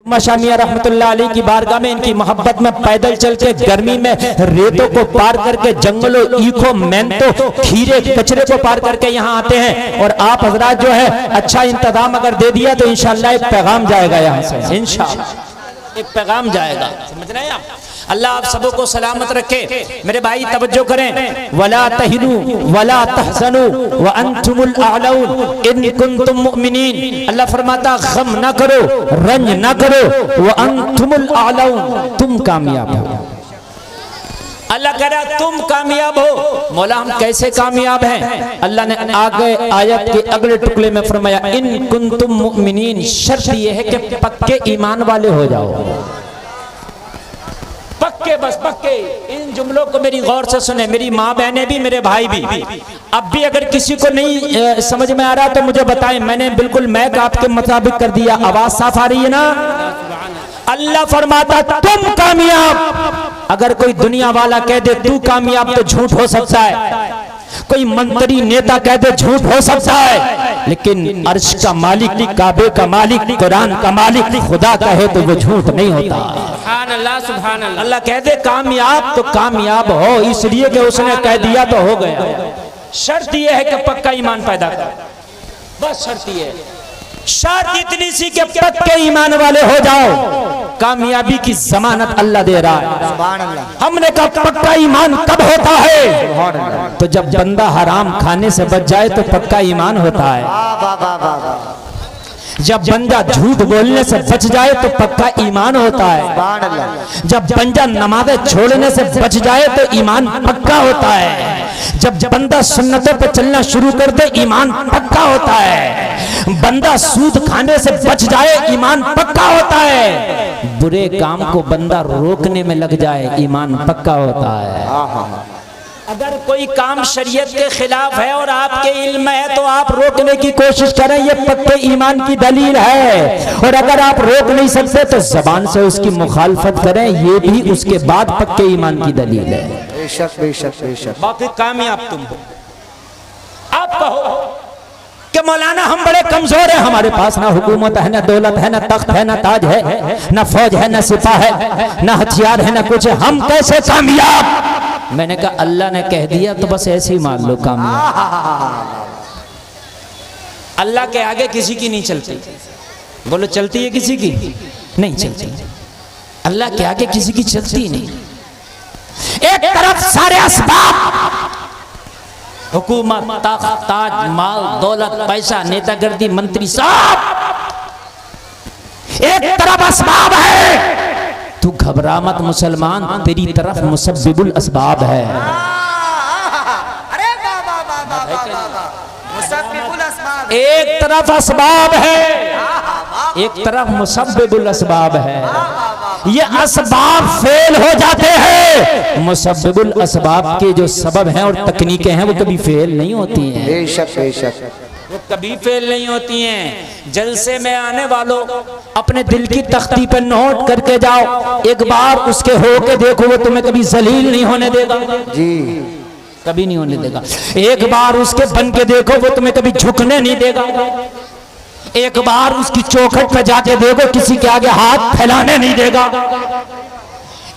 मशामिया रहमतुल्लाह अलैह की बारगाह में इनकी मोहब्बत में पैदल चल के गर्मी में रेतों को पार करके जंगलों ईखों मेहनतों खीरे कचरे को पार करके यहाँ आते हैं। और आप हजरात जो है अच्छा इंतजाम अगर दे दिया तो इंशाअल्लाह एक पैगाम जाएगा यहाँ से, इंशाअल्लाह एक पैगाम जाएगा। समझ रहे हैं आप? अल्लाह आप सबों को सलामत रखे। मेरे भाई तवज्जो करें, वला तहिनु वला तहज़नु व अंतुमुल अअलौन इन कुंतुम मुमिनीन। अल्लाह फरमाता गम ना करो, रंज ना करो, व अंतुमुल अअलौन, तुम कामयाब हो। अल्लाह कह रहा तुम कामयाब हो। मौला हम कैसे कामयाब हैं? अल्लाह ने आगे आयत के अगले टुकड़े में फरमाया इन कुंतुम मुमिनीन, शर्त यह है कि पक्के ईमान वाले हो जाओ, पक्के, बस पक्के। इन जुमलों को मेरी गौर से सुने, मेरी माँ बहनें भी मेरे भाई भी। अब भी अगर किसी को नहीं समझ में आ रहा तो मुझे बताएं, मैंने बिल्कुल मैक आपके मुताबिक कर दिया। आवाज साफ आ रही है ना? अल्लाह फरमाता तुम कामयाब। अगर कोई दुनिया वाला कह दे तू कामयाब तो झूठ हो सकता है, कोई मंत्री नेता कह दे झूठ हो सकता है, लेकिन अर्श का मालिक, काबे का मालिक, कुरान का मालिक खुदा कहे तो वो झूठ नहीं होता। सुभान अल्लाह, सुभान अल्लाह। अल्लाह कह दे कामयाब तो कामयाब हो, इसलिए कि उसने कह दिया तो हो गया। शर्त यह है कि पक्का ईमान पैदा कर, बस शर्त यह है। शर्त इतनी सी कि पक्के ईमान वाले हो जाओ, कामयाबी की जमानत अल्लाह दे रहा है। हमने कहा पक्का ईमान कब होता है? तो जब बंदा हराम खाने से बच जाए तो पक्का ईमान होता है। जब बंदा झूठ बोलने से बच जाए तो पक्का ईमान होता है। जब बंदा नमाज़ें छोड़ने से बच जाए तो ईमान पक्का होता है। जब बंदा सुन्नतों पे चलना शुरू कर दे ईमान पक्का होता है। बंदा सूद खाने से बच जाए ईमान पक्का होता है। बुरे काम को बंदा रोकने में लग जाए ईमान पक्का होता है। अगर कोई काम शरीयत के खिलाफ है और आपके इल्म में है तो आप रोकने की कोशिश करें, ये पक्के ईमान की दलील है। और अगर आप रोक नहीं सकते तो जबान से उसकी मुखालफत करें, ये भी उसके बाद पक्के ईमान की दलील है। बेशक बेशक बेशक। बाकी कामयाब तुम हो। आप कहो कि मौलाना हम बड़े कमजोर हैं, हमारे पास ना हुकूमत है, ना दौलत है, ना तख्त है, ना ताज है, ना फौज है, ना सिपाह है, ना हथियार है, ना कुछ है, हम कैसे कामयाब? मैंने कहा अल्लाह ने कह दिया तो बस ऐसे ही मान लो कामयाब। अल्लाह के आगे किसी की नहीं चलती। बोलो चलती है किसी की? नहीं चलती। अल्लाह के आगे किसी की चलती नहीं। एक तरफ सारे असबाब, हुकूमत, ताकत, ताज, माल, दौलत, पैसा, नेतागर्दी, मंत्री साहब, एक तरफ असबाब है। तू घबरा मत मुसलमान, तेरी तरफ मुसब्बिबुल असबाब है। एक तरफ असबाब है, एक तरफ मुसब्बिबुल असबाब है। ये असबाब फेल हो जाते हैं, मुसब्बिबुल असबाब के जो सबब हैं और तकनीकें हैं वो कभी फेल नहीं होती हैं। बेशक बेशक, वो कभी फेल नहीं होती हैं। जलसे में आने वालों अपने दिल की तख्ती पर नोट करके जाओ, एक बार उसके होके देखो, वो तुम्हें कभी जलील नहीं होने देगा जी, कभी नहीं होने देगा। एक बार उसके बन के देखो, वो तुम्हें कभी झुकने नहीं देगा। एक बार उसकी चौखट पे जाके देखो, किसी के आगे हाथ फैलाने नहीं देगा।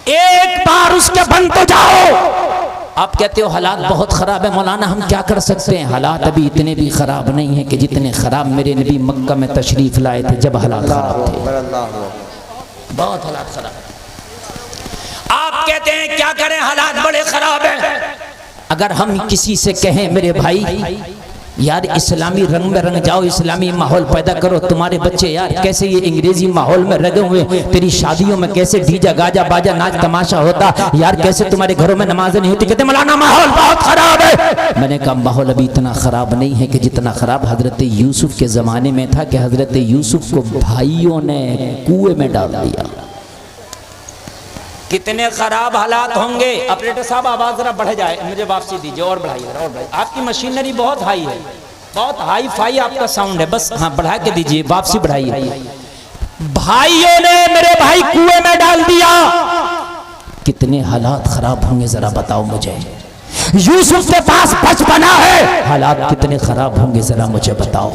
एक बार उसके बन तो जाओ। आप कहते हो हालात बहुत खराब है, मौलाना हम क्या कर सकते हैं? हालात अभी इतने भी खराब नहीं है कि जितने खराब मेरे नबी मक्का में तशरीफ लाए थे जब हालात खराब थे। बहुत हालात खराब। आप कहते हैं क्या करें, हालात बड़े खराब हैं। अगर हम किसी से कहें मेरे भाई यार इस्लामी रंग में रंग जाओ, इस्लामी माहौल पैदा करो, तुम्हारे बच्चे यार कैसे ये अंग्रेजी माहौल में रंगे हुए, तेरी शादियों में कैसे डीजा गाजा बाजा नाच तमाशा होता यार, कैसे तुम्हारे घरों में नमाजें नहीं होती, कहते मौलाना माहौल बहुत खराब है। मैंने कहा माहौल अभी इतना खराब नहीं है कि जितना खराब हजरत यूसुफ के जमाने में था कि हजरत यूसुफ को भाइयों ने कुएं में डाल दिया। कितने खराब हालात होंगे। ऑपरेटर साहब आवाज जरा बढ़ जाए, मुझे वापसी दीजिए, और बढ़ाइए और बढ़ाइए। आपकी मशीनरी बहुत हाई है, बहुत हाई फाई आपका साउंड है, बस हाँ बढ़ा के दीजिए, वापसी बढ़ाइए। भाइयों ने मेरे भाई कुएं में डाल दिया। कितने हालात खराब होंगे जरा बताओ मुझे। यूसुफ के पास बचपना है, हालात कितने खराब होंगे जरा मुझे बताओ।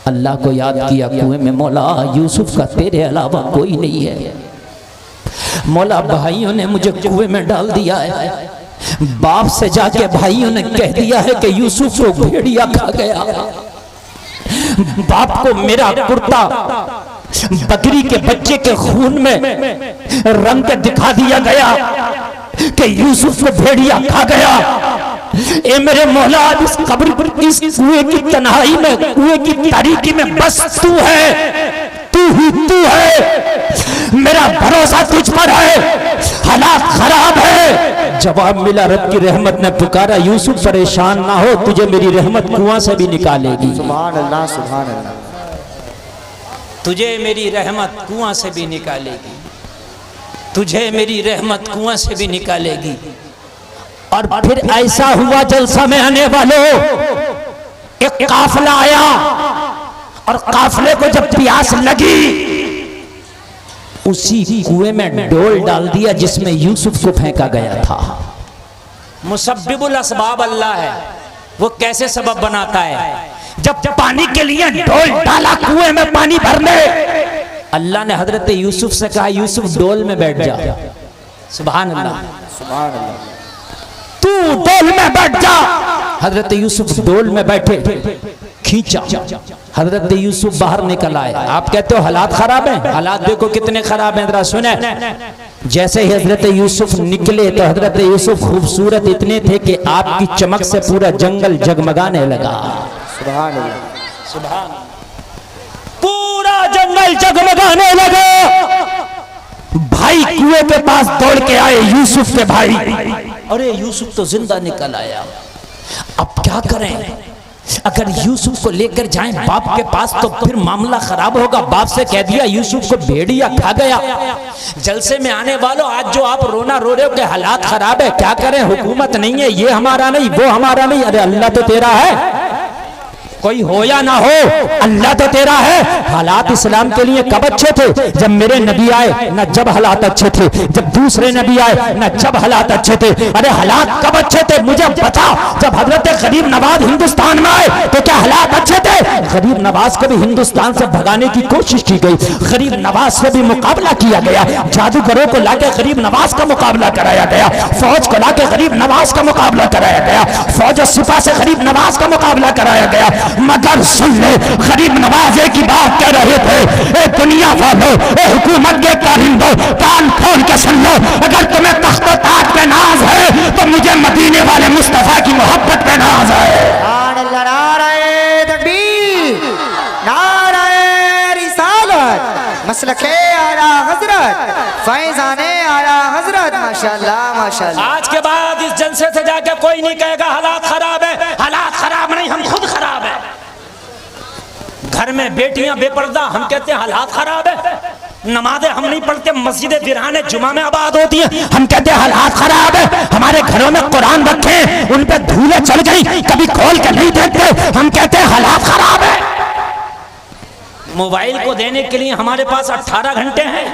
अल्लाह को याद किया कुएं में, मौला यूसुफ का तेरे अलावा कोई नहीं है। मौला भाइयों ने मुझे कुएं में डाल दिया है, बाप से जाके भाइयों ने कह दिया है कि यूसुफ को भेड़िया खा गया। बाप को मेरा कुर्ता बकरी के बच्चे के खून में रंग के दिखा दिया गया कि यूसुफ को भेड़िया खा गया। ए मेरे मौला, इस कब्र पर, इस कुएं की तन्हाई में, कुएं की तारीकी में बस तू है, तू ही तू है। मेरा भरोसा तुझ पर है, हालात खराब है। जवाब मिला, रब की रहमत ने पुकारा, यूसुफ परेशान ना हो, तुझे मेरी रहमत कुआं से भी निकालेगी। सुभान अल्लाह, सुभान अल्लाह। तुझे मेरी रहमत कुआं से भी निकालेगी, तुझे मेरी रहमत कुआं से भी निकालेगी। और फिर ऐसा हुआ, जलसा में आने वालों, एक काफिला आया और काफिले को जब प्यास लगी, उसी कुएं में डोल डाल दिया जिसमें यूसुफ को फेंका गया था। मुसब्बिबुल असबाब अल्लाह है, वो कैसे सबब बनाता है। जब पानी के लिए डोल डाला कुएं में पानी भरने, अल्लाह ने हजरत यूसुफ से कहा, यूसुफ डोल में बैठ जा। सुभान अल्लाह, सुभान अल्लाह। तू डोल में बैठ जा। हजरत यूसुफ डोल में बैठे, खींचा, हजरत यूसुफ बाहर निकल आए। आप कहते हो हालात खराब हैं, हालात देखो कितने खराब हैं, जरा सुने। जैसे ही हजरत यूसुफ निकले तो हजरत यूसुफ खूबसूरत इतने थे कि आपकी चमक से पूरा जंगल जगमगाने लगा। सुभान अल्लाह, सुभान, पूरा जंगल जगमगाने लगा। भाई कुएं के पास दौड़ के आए, यूसुफ के भाई। अरे यूसुफ तो जिंदा निकल आया, अब क्या करें। अगर यूसुफ को लेकर जाएं बाप के पास तो फिर मामला खराब होगा। बाप से कह दिया यूसुफ को भेड़िया खा गया। जलसे में आने वालों, आज जो आप रोना रो रहे हो कि हालात खराब है, क्या करें, हुकूमत नहीं है, ये हमारा नहीं, वो हमारा नहीं। अरे अल्लाह तो तेरा है, कोई हो या ना हो, अल्लाह तो तेरा है। हालात इस्लाम के लिए कब अच्छे थे, जब मेरे नबी आए, ना जब हालात अच्छे थे, जब दूसरे नबी आए, ना जब हालात अच्छे थे। अरे हालात कब अच्छे थे मुझे बता, जब हजरत गरीब नवाज हिंदुस्तान में आए तो क्या हालात अच्छे थे। गरीब नवाज को भी हिंदुस्तान से भगाने की कोशिश की गई, गरीब नवाज से भी मुकाबला किया गया, जादूगरों को लाके गरीब नवाज का मुकाबला कराया गया, फौज को लाके गरीब नवाज का मुकाबला कराया गया, फौज और सिपा से गरीब नवाज का मुकाबला कराया गया। मगर सुन ले, गरीब नवाजे की बात कह रहे थे, ए दुनिया वालों, ए हुकूमत के कारिंदों, कान खोल के सुन लो। अगर तुम्हें तख्त और ताज पे नाज है तो मुझे मदीने वाले मुस्तफा की मोहब्बत पे नाज है। नारे तकबीर, नारे रिसालत, मसलके आला हजरत, फैजाने आला हजरत। माशाल्लाह, माशाल्लाह। आज के बाद इस जलसे से जाके कोई नहीं कहेगा हालात खराब है। हालात खराब नहीं, हम खुद खराब है। घर में बेटियां बेपर्दा, हम कहते हैं हालात खराब है। नमाजें हम नहीं पढ़ते, मस्जिदें वीराने जुमा में आबाद होती हैं, हम कहते हैं हालात खराब है। हमारे घरों में कुरान रखे, उन पे धूलें चढ़ गई, कभी खोल के नहीं देखते, हम कहते हैं हालात खराब है। मोबाइल को देने के लिए हमारे पास 18 घंटे हैं,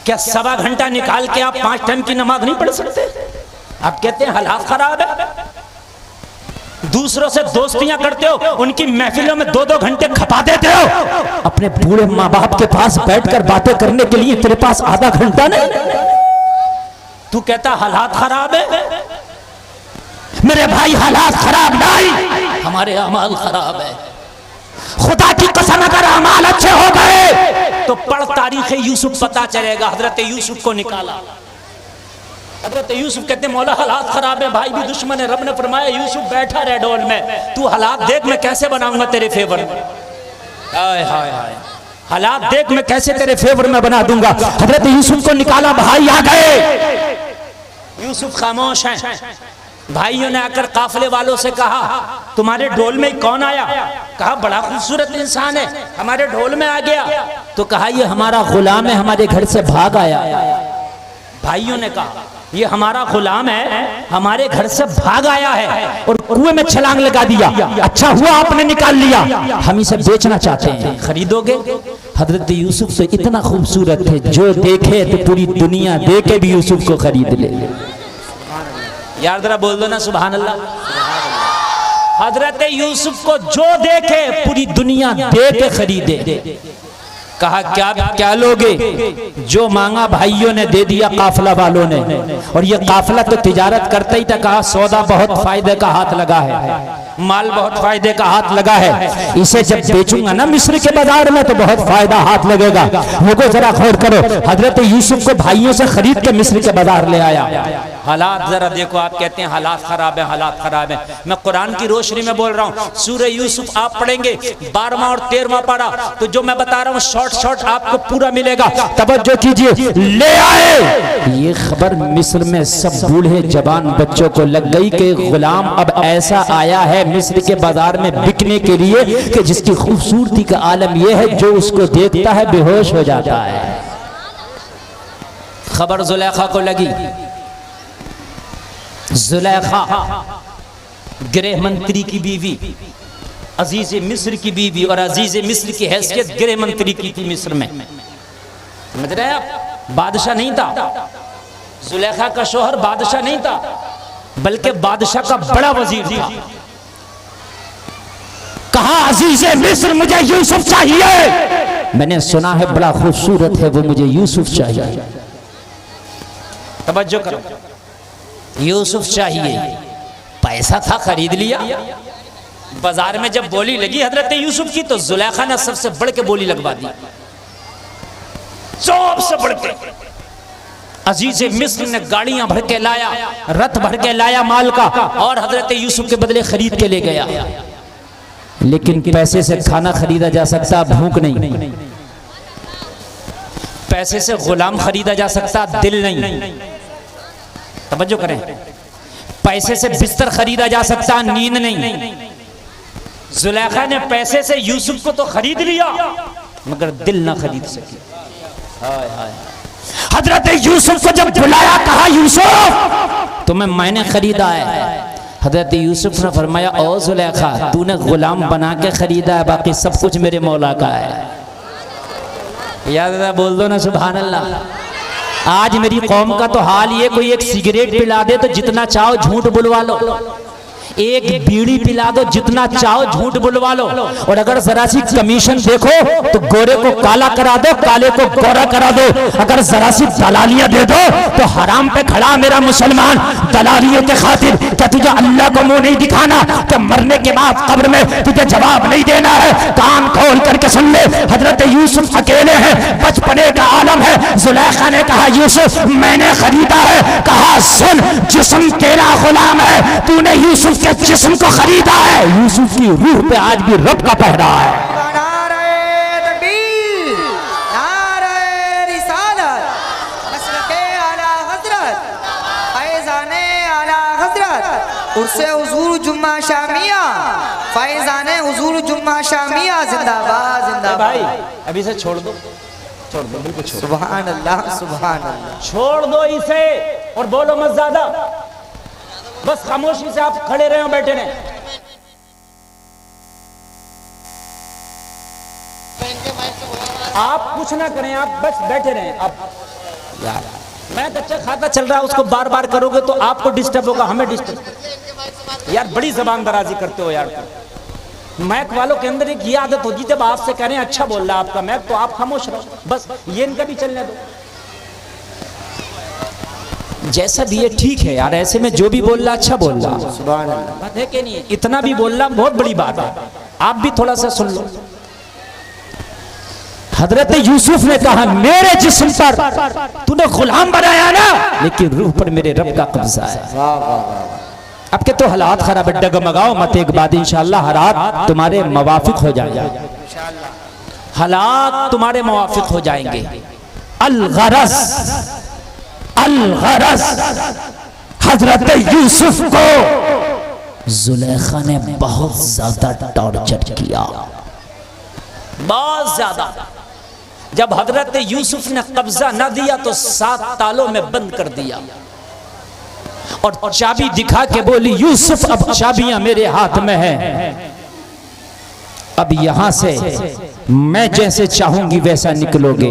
क्या सवा घंटा निकाल के आप 5 टाइम की नमाज नहीं पढ़ सकते। आप कहते हैं हालात खराब है। दूसरों से दोस्तियां करते हो, उनकी महफिलों में 2-2 घंटे खपा देते हो। अपने बूढ़े माँ बाप के पास बैठकर बातें करने के लिए तेरे पास आधा घंटा नहीं। तू कहता हालात खराब है। मेरे भाई हालात खराब नहीं, हमारे अमाल खराब है। खुदा की कसम अगर अमाल अच्छे हो गए तो पढ़ तारीख यूसुफ, पता चलेगा। हजरत यूसुफ को निकाला, हजरत यूसुफ कहते मौला हालात खराब है, भाई भी दुश्मन है। रब ने फरमाया यूसुफ बैठा रह डोल में, तू हालात देख मैं कैसे बनाऊंगा तेरे फेवर में। हाय हाय हाय, हालात देख मैं कैसे तेरे फेवर में बना दूंगा। हजरत यूसुफ को निकाला, भाई आ गए। यूसुफ खामोश हैं। भाइयों ने आकर काफिले वालों से कहा तुम्हारे ढोल में कौन आया। कहा बड़ा खूबसूरत इंसान है, हमारे ढोल में आ गया। तो कहा ये हमारा गुलाम है, हमारे घर से भाग आया। भाइयों ने कहा ये हमारा गुलाम है, हमारे घर से भाग आया है और कुएं में छलांग लगा दिया। अच्छा हुआ आपने निकाल लिया, हम इसे बेचना चाहते हैं, खरीदोगे। हजरत यूसुफ तो इतना खूबसूरत थे, जो देखे तो पूरी दुनिया देखे भी यूसुफ को खरीद ले। यार जरा बोल दो ना सुभान अल्लाह। हजरत यूसुफ को जो देखे पूरी दुनिया दे के खरीदे। कहा क्या क्या लोगे? जो मांगा भाइयों ने दे दिया, काफिला वालों ने। और ये काफिला तो तिजारत करता ही था। कहा सौदा बहुत फायदे का हाथ लगा है, माल बहुत फायदे का हाथ लगा है, इसे जब बेचूंगा ना मिस्र के बाजार में तो बहुत फायदा हाथ लगेगा। लोगों जरा गौर करो, हजरत यूसुफ को भाइयों से खरीद के मिस्र के बाजार ले आया। हालात जरा देखो, आप कहते हैं हालात खराब है, हालात खराब है। मैं कुरान की रोशनी में बोल रहा हूँ। सूरह यूसुफ आप पढ़ेंगे 12वां और 13वां पारा, तो जो मैं बता रहा हूँ शॉर्ट आपको पूरा मिलेगा। तवज्जो कीजिए। ले आए ये खबर मिस्र में सब बूढ़े जवान बच्चों को लग गई कि गुलाम अब ऐसा आया है मिस्र के बाजार में बिकने के लिए कि जिसकी खूबसूरती का आलम यह है जो उसको देखता है बेहोश हो जाता है। खबर जुलेखा को लगी। जुलेखा गृह मंत्री की बीवी, अजीज मिस्र की बीवी, और अजीज मिस्र की हैसियत गृह मंत्री की थी मिस्र में। समझ रहे हैं आप? बादशाह नहीं था जुलेखा का शोहर, बादशाह नहीं था बल्कि बादशाह का बड़ा वजीर था। कहा अजीज मिस्र मुझे यूसुफ चाहिए। मैंने सुना है बड़ा खूबसूरत है वो, मुझे यूसुफ चाहिए। तवज्जो करो, यूसुफ चाहिए। पैसा था, खरीद लिया। बाजार में जब बोली लगी हजरत यूसुफ की तो जुलेखा ने सबसे बढ़ के बोली लगवा दी, सबसे बढ़ के। अजीज मिस्र ने गाड़ियां भर के लाया, रथ भर के लाया माल का, और हजरत यूसुफ के बदले खरीद के ले गया। लेकिन पैसे से खाना खरीदा जा सकता, भूख नहीं। पैसे से गुलाम खरीदा जा सकता, दिल नहीं। तवज्जो करें, पैसे से बिस्तर खरीदा जा सकता, नींद नहीं। जुलेखा ने पैसे से यूसुफ को तो खरीद लिया मगर दिल ना खरीद सकी। हाय हाय। हजरत यूसुफ को जब बुलाया, कहा यूसुफ तुम्हें मैंने खरीदा है। हजरत यूसुफ ने फरमाया ओ जुलेखा तूने गुलाम बना के खरीदा है, बाकी सब कुछ मेरे मौला का है। याद बोल दो ना सुभान अल्लाह। आज मेरी कौम का तो हाल ये, कोई एक सिगरेट पिला दे तो जितना चाहो झूठ बुलवा लो, एक बीड़ी पिला दो जितना चाहो झूठ बुलवा लो, और अगर जरा सी कमीशन देखो तो गोरे को काला करा दो, काले को गोरा करा दो। अगर जरा सी दलालियां दे दो तो हराम पे खड़ा मेरा मुसलमान दलालियों के खातिर। क्या तुझे अल्लाह को मुंह नहीं दिखाना कि मरने के बाद कब्र में तुझे जवाब नहीं देना है? कान खोल करके सुन ले, हजरत यूसुफ अकेले हैं, बचपने का आलम है। जुलेखा ने कहा यूसुफ मैंने खरीदा है। कहा सुन, जिस्म तेरा गुलाम है, तूने यूसुफ के जिस्म को खरीदा है। यूसुफ की रूह पे आज भी रब का पहरा है। नारे तकबीर, नारे रिसालत, मसलके आला हजरत, फैज़ाने आला हजरत, उर्से हुजूर जुम्मा शामिया, फैज़ाने हुजूर जुम्मा शामिया, जिंदाबाद जिंदाबाद। भाई अभी से छोड़ दो, छोड़ दो, बिल्कुल छोड़। सुभान अल्लाह सुभान अल्लाह। छोड़ दो इसे और बोलो मत ज्यादा, बस खामोशी से आप खड़े रहे हो, बैठे रहे। आप कुछ ना करें, आप बस बैठे रहें। आप यार मैं कच्चा खाता चल रहा है, उसको बार बार करोगे तो आपको डिस्टर्ब होगा, हमें डिस्टर्ब। यार बड़ी जबान दराजी करते हो यार। मैक वालों के अंदर एक ये आदत होगी, जब आपसे कह रहे हैं अच्छा बोल रहा है आपका मैक तो आप खामोश रहो, बस ये इनका भी चलने दो। जैसा भी है ठीक है यार, ऐसे में जो भी बोल रहा अच्छा बोल रहा, सुभान अल्लाह। बात है कि नहीं? इतना भी बोल रहा बहुत बड़ी बात है, आप भी थोड़ा सा सुन लो। हजरत यूसुफ ने कहा मेरे जिस्म पर तूने गुलाम बनाया ना, लेकिन रूह पर मेरे रब का कब्जा है। वाह वाह वाह। अब के तो हालात खराब है, डगमगाओ मत, एक बाद इंशाअल्लाह हालात तुम्हारे मवाफिक हो जाएंगे, हालात तुम्हारे मवाफिक हो जाएंगे। अल-गरज हजरत यूसुफ को जुलेखा ने बहुत ज्यादा टॉर्चर किया, बहुत ज्यादा। जब हजरत यूसुफ ने कब्जा न दिया तो 7 तालों में बंद कर दिया और चाबी दिखा के बोली यूसुफ अब चाबियां मेरे हाथ में हैं, अब यहां से मैं जैसे चाहूंगी वैसा निकलोगे,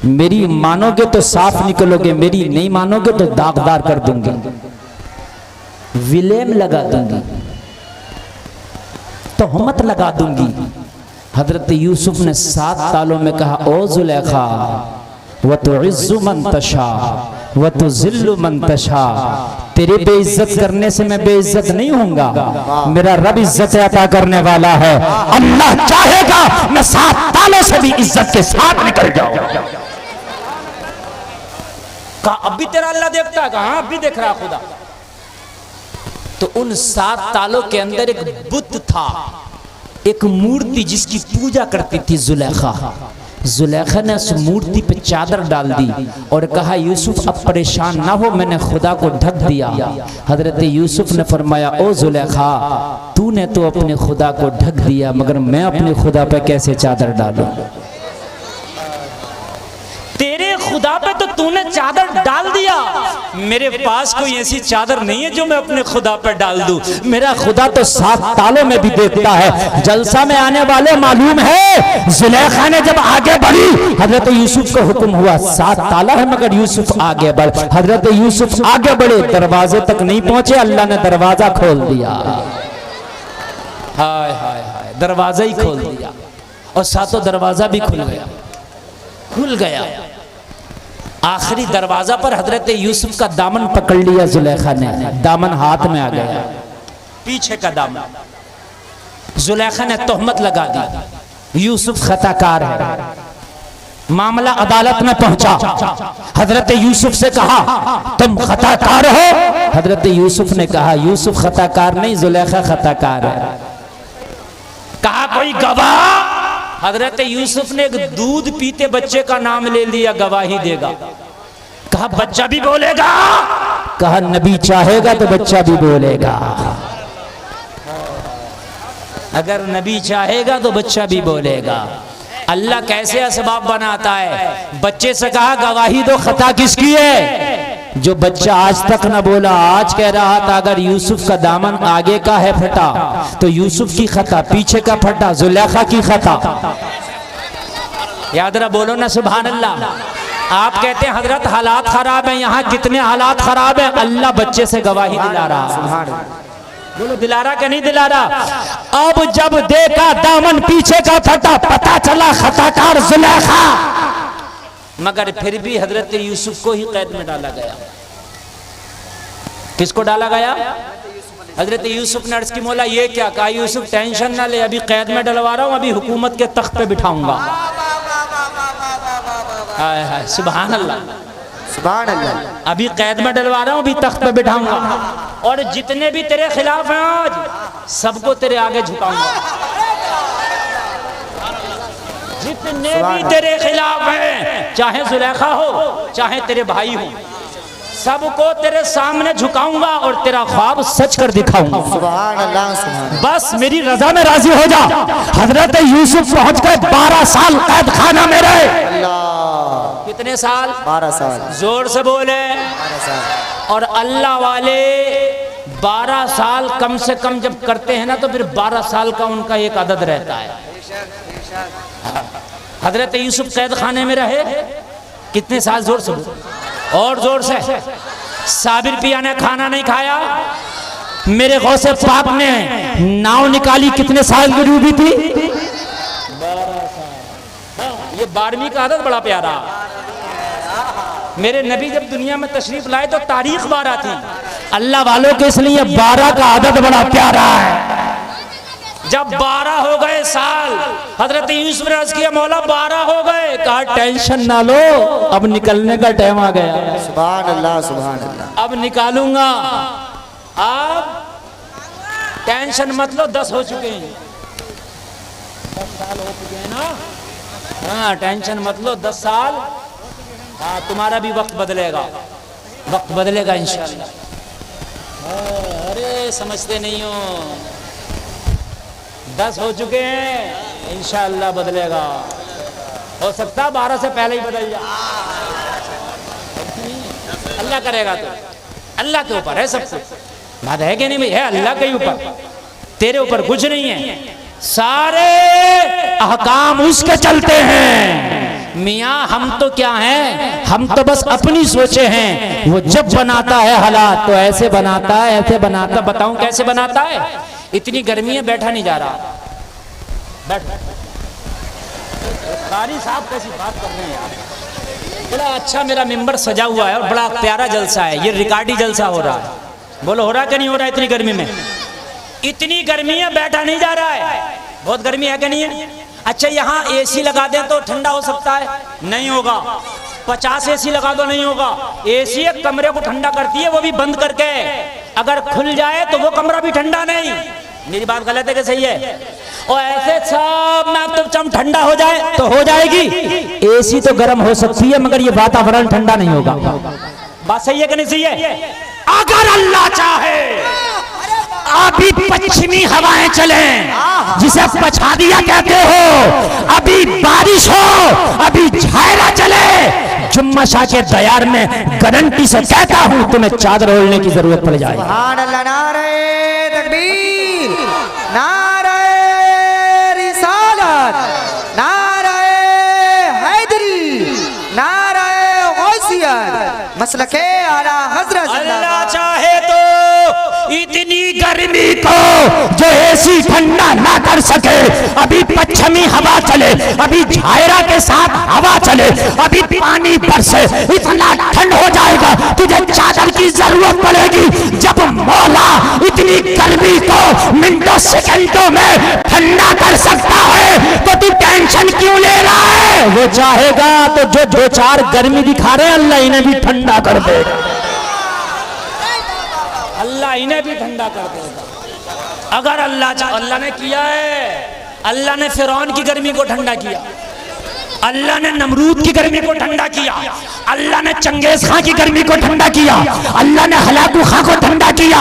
मेरी मानोगे तो साफ निकलोगे, मेरी नहीं मानोगे तो दागदार कर दूंगी, विलेम लगा दूंगी। तोहमत लगा दूंगी। हजरत यूसुफ ने 7 तालों में कहा, ओ जुलेखा, व तो इज्जु मन तशा व तो जिल्लु मन तशा, तेरी बेइज्जत करने से मैं बेइज्जत नहीं होऊंगा, मेरा रब इज्जत अता करने वाला है। अल्लाह चाहेगा मैं 7 तालों से भी इज्जत के साथ निकल जाऊंगा। कहा अब भी तेरा अल्लाह देखता है? कहा अब भी देख रहा खुदा। तो उन 7 तालों के अंदर एक बुत था, एक मूर्ति जिसकी पूजा करती थी जुलेखा। जुलेखा ने उस मूर्ति पे चादर डाल दी और कहा, यूसुफ अब परेशान ना हो, मैंने खुदा को ढक दिया। हजरत यूसुफ ने फरमाया, ओ जुलेखा, तूने तो अपने खुदा को ढक दिया, मगर मैं अपने खुदा पे कैसे चादर डालूं? तेरे खुदा पे तो तूने चादर डाल दिया, मेरे पास कोई ऐसी चादर नहीं है जो मैं अपने खुदा पे डाल दूं। मेरा खुदा तो 7 तालों में भी देखता है। जलसा में आने वाले मालूम है, जुलेखा ने जब आगे बढ़ी, हजरत यूसुफ को हुक्म हुआ 7 ताला है मगर यूसुफ आगे बढ़। हजरत यूसुफ आगे बढ़े, दरवाजे तक नहीं पहुंचे, अल्लाह ने दरवाजा खोल दिया। हाय हाय हाय, दरवाजा ही खोल दिया और 7 दरवाजा भी खुल गया। आखिरी दरवाजा पर हजरत यूसुफ का दामन पकड़ लिया जुलेखा ने, दामन हाथ में आ गया, पीछे का दामन। जुलेखा ने तोहमत लगा दी, यूसुफ खताकार है। मामला अदालत में पहुंचा। हजरत यूसुफ से कहा, तुम खताकार हो? हजरत यूसुफ ने कहा, यूसुफ खताकार नहीं, जुलेखा खताकार है। कहा कोई गवाह? हजरत यूसुफ ने एक दूध पीते बच्चे का नाम ले लिया, गवाही देगा। कहा बच्चा भी बोलेगा? कहा नबी चाहेगा तो बच्चा भी बोलेगा। अगर नबी चाहेगा तो बच्चा भी बोलेगा। अल्लाह कैसे असबाब बनाता है। बच्चे से कहा गवाही दो, खता किसकी है? जो बच्चा आज तक न बोला, आज कह रहा था अगर यूसुफ का दामन आगे का है फटा तो यूसुफ की खता, पीछे का फटा जुलेखा की खता। याद रहा, बोलो ना सुभान अल्लाह। आप कहते हैं हजरत हालात खराब है, यहाँ कितने हालात खराब है? अल्लाह बच्चे से गवाही दिला रहा। बोलो दिला रहा कि नहीं दिला रहा? अब जब देखा दामन पीछे का फटा, पता चला खताकार जुलेखा, मगर फिर भी हजरत यूसुफ को ही कैद में डाला गया। किसको डाला गया? हजरत यूसुफ ने अर्ज की, मौला ये क्या? कहा यूसुफ टेंशन ना ले, अभी कैद में डलवा रहा हूं, अभी हुकूमत के तख्त पे बिठाऊंगा। हाय हाय सुभान अल्लाह, सुभान अल्लाह। अभी कैद में डलवा रहा हूं, अभी तख्त पे बिठाऊंगा, और जितने भी तेरे खिलाफ हैं आज सबको तेरे आगे झुकाऊंगा। जितने भी तेरे खिलाफ हैं, चाहे जुलेखा हो चाहे तेरे भाई हो, सबको तेरे सामने झुकाऊंगा और तेरा ख्वाब सच कर दिखाऊंगा। सुभान अल्लाह, सुभान। बस मेरी रजा में राजी हो जा। हजरत यूसुफ पहुंच गए, 12 साल कैद खाना में रहे। अल्लाह, कितने साल? 12 साल। जोर से बोले। 12 साल। और अल्लाह वाले 12 साल कम से कम जब करते हैं ना, तो फिर 12 साल का उनका एक अदद रहता है। हजरत यूसुफ कैद खाने में रहे कितने साल? जोर से और जोर से। साबिर पिया ने खाना नहीं खाया, मेरे गौसे पाक ने नाव निकाली, कितने साल की डूबी थी? 12 साल। ये 12वीं का आदत बड़ा प्यारा। मेरे नबी जब दुनिया में तशरीफ लाए तो तारीख 12 थी। अल्लाह वालों के इसलिए 12 का आदत बड़ा प्यारा है। जब 12 हो गए साल, हजरत यूसुफ ने अर्ज किया, मौला 12 हो गए। कहा टेंशन ना लो, अब निकलने का टाइम आ गया। सुभान अल्लाह, सुभान अल्लाह। अब निकालूंगा, अब टेंशन मत लो, 10 हो चुके हैं। 10 साल हो चुके हैं ना? हाँ टेंशन मत लो, 10 साल। हाँ तुम्हारा भी वक्त बदलेगा, वक्त बदलेगा इंशाअल्लाह। अरे समझते नहीं हो, 10 हो चुके हैं, इंशाअल्लाह बदलेगा। हो सकता है 12 से पहले ही बदल जाए, अल्लाह करेगा। तो अल्लाह के ऊपर है सब कुछ। बात है कि नहीं भाई? है अल्लाह के ऊपर, तेरे ऊपर कुछ नहीं है। सारे अहकाम उसके चलते हैं। मियाँ हम तो क्या हैं, हम तो बस अपनी सोचे हैं। वो जब बनाता है हालात तो ऐसे बनाता है, ऐसे बनाता। बताऊं कैसे बनाता है? इतनी गर्मी है, बैठा नहीं जा रहा। बैठ। कारी साहब कैसी बात कर रहे हैं यार। बड़ा अच्छा मेरा मेंबर सजा हुआ है और बड़ा प्यारा जलसा है, ये रिकॉर्डी जलसा हो रहा है। बोलो हो रहा है कि नहीं हो रहा है? इतनी गर्मी में, इतनी गर्मी है, बैठा नहीं जा रहा है। बहुत गर्मी है कि नहीं है? अच्छा यहाँ एसी लगा दें तो ठंडा हो सकता है? नहीं होगा। 50 एसी लगा दो, नहीं होगा। एसी एक कमरे को ठंडा करती है, वो भी बंद करके। अगर खुल जाए तो वो कमरा भी ठंडा नहीं। मेरी बात गलत है कि सही है? और ऐसे सब ना तो चम ठंडा हो जाए तो हो जाएगी। एसी तो गर्म हो सकती है मगर ये वातावरण ठंडा नहीं होगा। बात सही है कि नहीं सही है? अगर अल्लाह चाहे अभी पश्चिमी हवाएं चले, जिसे पछादिया कहते हो, अभी बारिश हो, अभी झायरा चले, जुम्मा शाह के दयार में गारंटी से कहता हूं तुम्हें चादर ओढ़ने की जरूरत पड़ जाएगी। सुभान अल्लाह, नारे तकबीर, नारे रिसालत, नारे हैदरी, नारे गौसियत, मसलके आला हजरत। अल्लाह चाहे तो इतनी गर्मी को जो एसी ठंडा ना कर सके, अभी पश्चिमी हवा चले, अभी झायरा के साथ हवा चले, अभी पानी बरसे, इतना ठंड हो जाएगा तुझे चादर की जरूरत पड़ेगी। जब मौला इतनी गर्मी को मिनटों सेकंडों में ठंडा कर सकता है तो तू टेंशन क्यों ले रहा है? वो चाहेगा तो जो दो चार गर्मी दिखा रहे हैं अल्लाह इन्हें भी ठंडा कर देगा। अल्लाह इन्हें भी ठंडा कर देगा अगर अल्लाह ने किया है। अल्लाह ने फिरौन की गर्मी को ठंडा किया, अल्लाह ने नमरूद की गर्मी को ठंडा किया, अल्लाह ने चंगेज खां की गर्मी को ठंडा किया, अल्लाह ने हलाकू खां को ठंडा किया,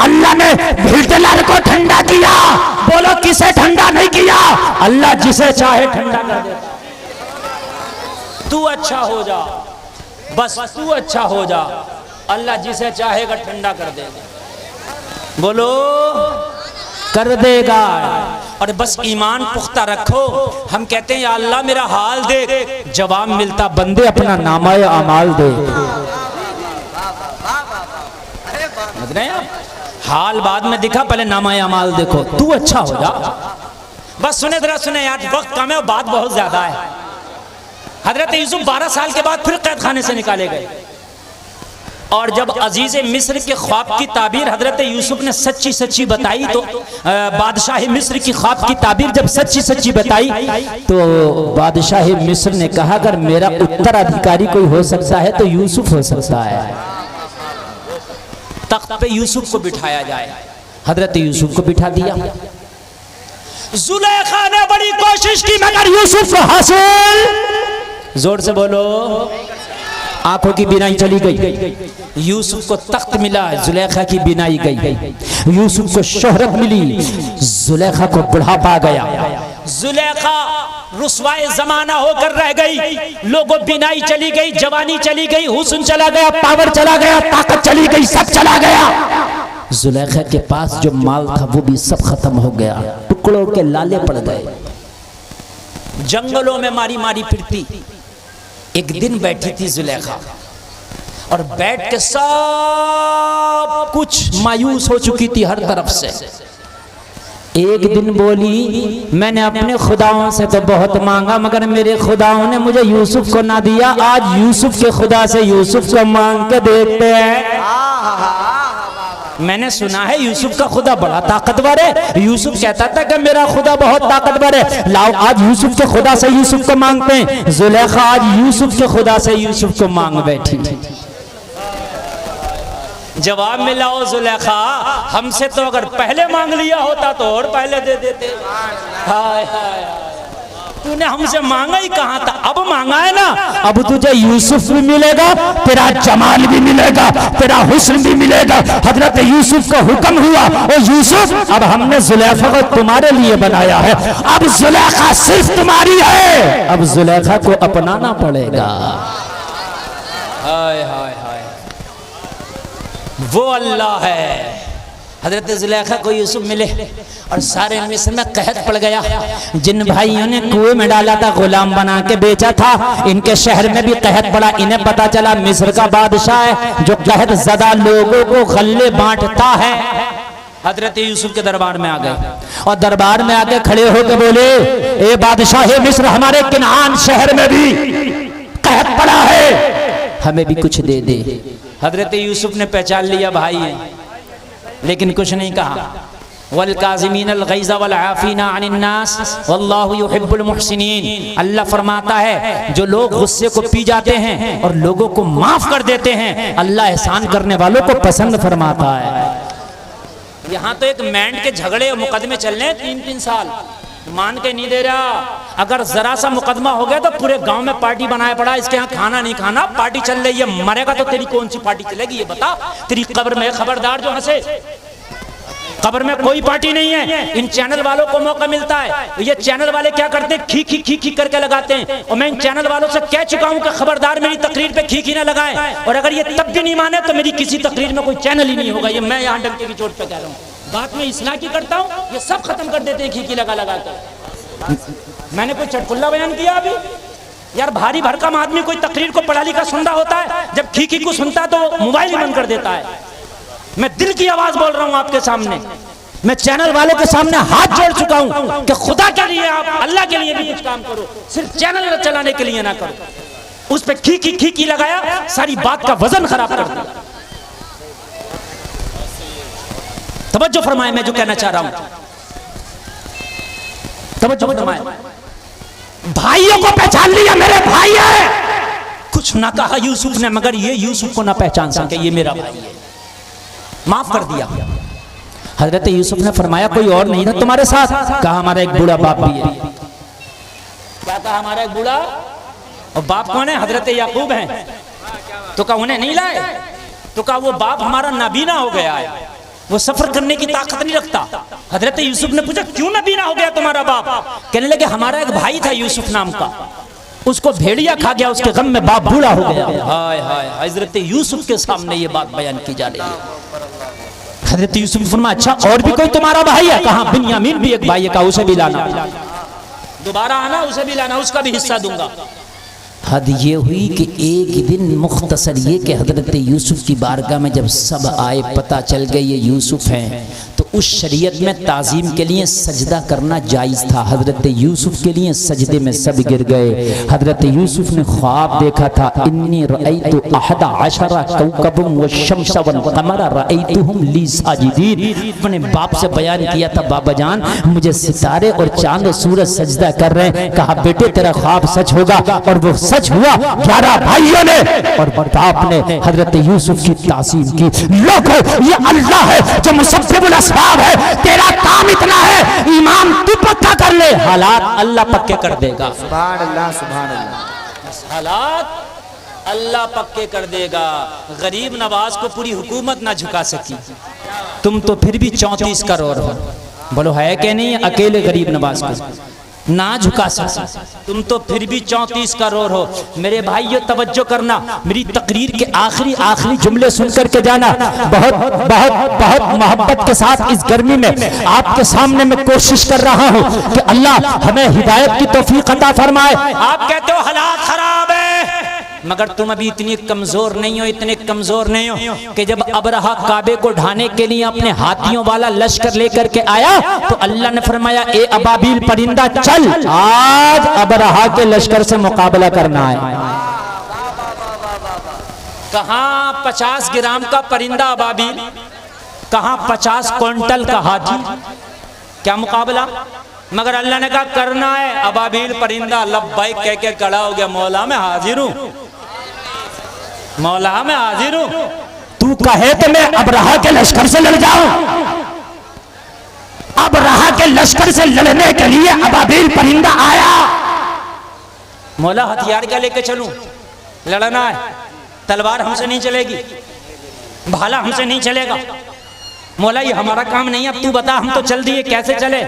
अल्लाह ने हिटलर को ठंडा किया। बोलो किसे ठंडा नहीं किया? अल्लाह जिसे चाहे ठंडा कर देता। तू अच्छा हो जा, बस तू अच्छा हो जा, अल्लाह जिसे चाहेगा ठंडा कर देगा। बोलो कर देगा। और बस ईमान पुख्ता रखो। हम कहते हैं या अल्लाह मेरा हाल देख, जवाब मिलता बंदे अपना नामाए अमाल दे। समझ रहे हैं? हाल बाद में दिखा, पहले नामाए अमाल देखो। तू अच्छा हो जा। बस सुने जरा सुने यार, वक्त कम है और बात बहुत ज्यादा है। हजरत यूसुफ 12 साल के बाद फिर कैद खाने से निकाले गए और जब अजीज मिस्र के ख्वाब की ताबीर हजरत यूसुफ ने सच्ची सच्ची बताई तो बादशाह मिस्र की ख्वाब की ताबीर जब सच्ची सच्ची बताई तो बादशाह मिस्र ने कहा अगर मेरा उत्तराधिकारी कोई हो सकता है तो यूसुफ हो सकता है। तख्त पे यूसुफ को बिठाया जाए। हजरत यूसुफ को बिठा दिया। जुलेखा ने बड़ी कोशिश की मगर यूसुफ को हासिल, जोर से बोलो, आंखों की बिनाई चली गई। यूसुफ को तख्त मिला, जुलेखा की बिनाई गई। यूसुफ को शोहरत मिली, जुलेखा को बुढ़ापा गया। जुलेखा रुसवाए जमाना होकर रह गई। लोगों बिनाई चली गई, जवानी चली गई, हुस्न चला गया, पावर चला गया, ताकत चली गई, सब चला गया। जुलेखा के पास जो माल था वो भी सब खत्म हो गया, टुकड़ों के लाले पड़ गए। जंगलों में मारी मारी फिरती। एक दिन बैठी थी जुलेखा और बैठ के सब कुछ मायूस हो चुकी थी हर तरफ से। एक दिन बोली मैंने अपने खुदाओं से तो बहुत मांगा मगर मेरे खुदाओं ने मुझे यूसुफ को ना दिया। आज यूसुफ के खुदा से यूसुफ को मांग के देखते हैं। मैंने सुना है यूसुफ का खुदा बड़ा ताकतवर है। यूसुफ कहता था कि मेरा खुदा बहुत ताकतवर है। लाओ आज यूसुफ के खुदा से यूसुफ को मांगते हैं। जुलेखा आज यूसुफ के खुदा से यूसुफ को मांग बैठी। जवाब मिला ओ जुलेखा, हमसे तो अगर पहले मांग लिया होता तो और पहले दे देते। हाय हाय, तूने हमसे मांगा ही कहाँ था, अब मांगा है ना। अब तुझे यूसुफ भी मिलेगा, तेरा जमाल भी मिलेगा, तेरा हुस्न भी मिलेगा। हजरत यूसुफ का हुक्म हुआ, ओ यूसुफ अब हमने जुलेखा को तुम्हारे लिए बनाया है, अब जुलेखा सिर्फ तुम्हारी है, अब जुलेखा को अपनाना पड़ेगा। हाय हाय हाय, वो अल्लाह है। हजरत जुलेखा को यूसुफ मिले और सारे मिस्र में कहत पड़ गया। जिन भाइयों ने कुएं में डाला था, गुलाम बना के बेचा था, इनके शहर में भी कहत पड़ा। इन्हें पता चला मिस्र का बादशाह है जो कहत ज़दा लोगों को गल्ले बांटता है। हजरत यूसुफ के दरबार में आ गए और दरबार में आके खड़े होकर बोले, ए बादशाह मिस्र, हमारे किनान शहर में भी कहत पड़ा है, हमें भी कुछ दे दे। हजरत यूसुफ ने पहचान लिया भाई है, लेकिन कुछ नहीं कहा। वल काज़िमीन अल गैज़ वल आफ़ीना अनिन नास वल्लाहु युहिब्बुल मुहसिनीन। अल्लाह फरमाता है जो लोग गुस्से को पी जाते हैं और लोगों को माफ कर देते हैं, अल्लाह एहसान करने वालों को पसंद फरमाता है। यहाँ तो एक मैंड के झगड़े और मुकदमे चल रहे हैं 3-3 साल, मान के नहीं दे रहा। अगर जरा सा मुकदमा हो गया तो पूरे गांव में पार्टी बनाया पड़ा, इसके यहाँ खाना नहीं खाना, पार्टी चल रही है, मरेगा तो तेरी कौन सी पार्टी चलेगी ये बता। तेरी कब्र में खबरदार जो हंसे, कब्र में कोई पार्टी नहीं है। इन चैनल वालों को मौका मिलता है, ये चैनल वाले क्या करते हैं, खी खी खी खी करके लगाते हैं। और मैं इन चैनल वालों से कह चुका हूं कि खबरदार मेरी तकरीर पे खी खी ना लगाएं, और अगर ये तब भी नहीं माने तो मेरी किसी तकरीर में कोई चैनल ही नहीं होगा। ये मैं यहाँ डंके की चोट पे कह रहा हूँ, बात में इस्लाह की करता हूँ, ये सब खत्म कर देते हैं खी खी लगा लगा कर। मैंने कोई चटकुल्ला बयान किया अभी? यार भारी भरकम आदमी कोई तकरीर को पढ़ा लिखा सुन रहा होता है, जब खी खी को सुनता है तो मोबाइल ही बंद कर देता है। मैं दिल की आवाज बोल रहा हूं आपके सामने, मैं चैनल वालों के सामने हाथ जोड़ चुका हूं कि खुदा के लिए आप अल्लाह के लिए भी कुछ काम करो, सिर्फ चैनल चलाने के लिए ना करो। उस पे खी खी लगाया, सारी बात का वजन खराब कर दिया। तवज्जो फरमाए, मैं जो कहना चाह रहा हूं, तवज्जो फरमाए। भाइयों को पहचान लिया, मेरे भाई है। कुछ ना कहा यूसुफ ने, मगर ये यूसुफ को ना पहचान सके, ये मेरा भाई है, माफ कर दिया। हजरत यूसुफ ने फरमाया कोई और नहीं था तुम्हारे साथ? कहा हमारा एक बूढ़ा बाप भी है। क्या कहा? हमारा एक बूढ़ा, और बाप कौन है? हजरत याकूब हैं। तो कहा उन्हें नहीं लाए? तो कहा वो बाप हमारा नबीना हो गया है, वो सफर करने की ताकत नहीं रखता। हजरत यूसुफ ने पूछा क्यों नबीना हो गया तुम्हारा बाप? कहने लगे हमारा एक भाई था यूसुफ नाम का, उसको भेड़िया खा गया, उसके गम में बाप बूढ़ा हो गया। हाय हाय, हजरत यूसुफ के सामने ये बात बयान की जा रही है। हजरत यूसुफ फरमाया अच्छा और भी कोई तुम्हारा भाई है? कहा बिन्यामीन भी एक भाई है, कहा उसे भी लाना, दोबारा आना, उसे भी लाना, उसका भी हिस्सा दूंगा। हद ये हुई कि एक दिन मुख्तसर ये कि हजरत यूसुफ की बारगाह में जब सब आए, पता चल गए ये यूसुफ हैं, तो उस शरीयत में ताज़ीम के लिए सजदा करना जायज़ था। हजरत यूसुफ के लिए सजदे में सब गिर गए। हजरत यूसुफ ने ख्वाब देखा था, इन्नी रअयतु अहद अशरा कौकबम व शम्स वल क़मर रअयतुहुम ली साजिदीन। अपने बाप से बयान किया था बाबा जान मुझे सितारे और चांद और सूरज सजदा कर रहे हैं। कहा बेटे तेरा ख्वाब सच होगा, और वो सच हुआ। 11 भाइयों ने और बाप ने हजरत यूसुफ की ताज़ीम की। लोगों ये अल्लाह है जो मुसब्बिबुल अस्बाब है, तेरा काम इतना है ईमान तू पक्का कर ले, हालात अल्लाह पक्के कर देगा। सुभान अल्लाह, सुभान अल्लाह। हालात अल्लाह पक्के कर देगा। गरीब नवाज को पूरी हुकूमत ना झुका सकी, तुम तो फिर भी 34 करोड़ हो। बोलो है कि नहीं? अकेले गरीब नवाज को ना झुका सकता, तुम तो फिर भी 34 करोड़ हो। मेरे भाइयों तवज्जो करना, मेरी तकरीर के आखिरी जुमले सुन करके जाना। बहुत बहुत बहुत मोहब्बत के साथ इस गर्मी में आपके सामने मैं कोशिश कर रहा हूँ कि अल्लाह हमें हिदायत की तौफीक अता फरमाए। आप कहते हो हालात खराब है, मगर तुम अभी इतनी कमजोर नहीं हो, इतने कमजोर नहीं हो कि जब अबरहा काबे को ढाने के लिए अपने हाथियों वाला लश्कर लेकर के आया तो अल्लाह ने फरमाया ए अबाबिल परिंदा चल, आज अबरहा के लश्कर से मुकाबला करना है। कहाँ 50 ग्राम का परिंदा अबाबिल, कहाँ 50 क्विंटल का हाथी, क्या मुकाबला? मगर अल्लाह ने कहा करना है। अबाबिल परिंदा लब्बैक कह के खड़ा हो गया, मौला मैं हाजिर हूं, मौला मैं हाजिर हूं। तू कहे तो मैं अबरहा के लश्कर से लड़ जाऊं? अबरहा के लश्कर से लड़ने के लिए अबाबिल परिंदा आया। मौला हथियार क्या लेके चलूं? लड़ना है, तलवार हमसे नहीं चलेगी, भाला हमसे नहीं चलेगा। मौला ये हमारा काम नहीं, अब तू बता, हम तो चल दिए, कैसे चले?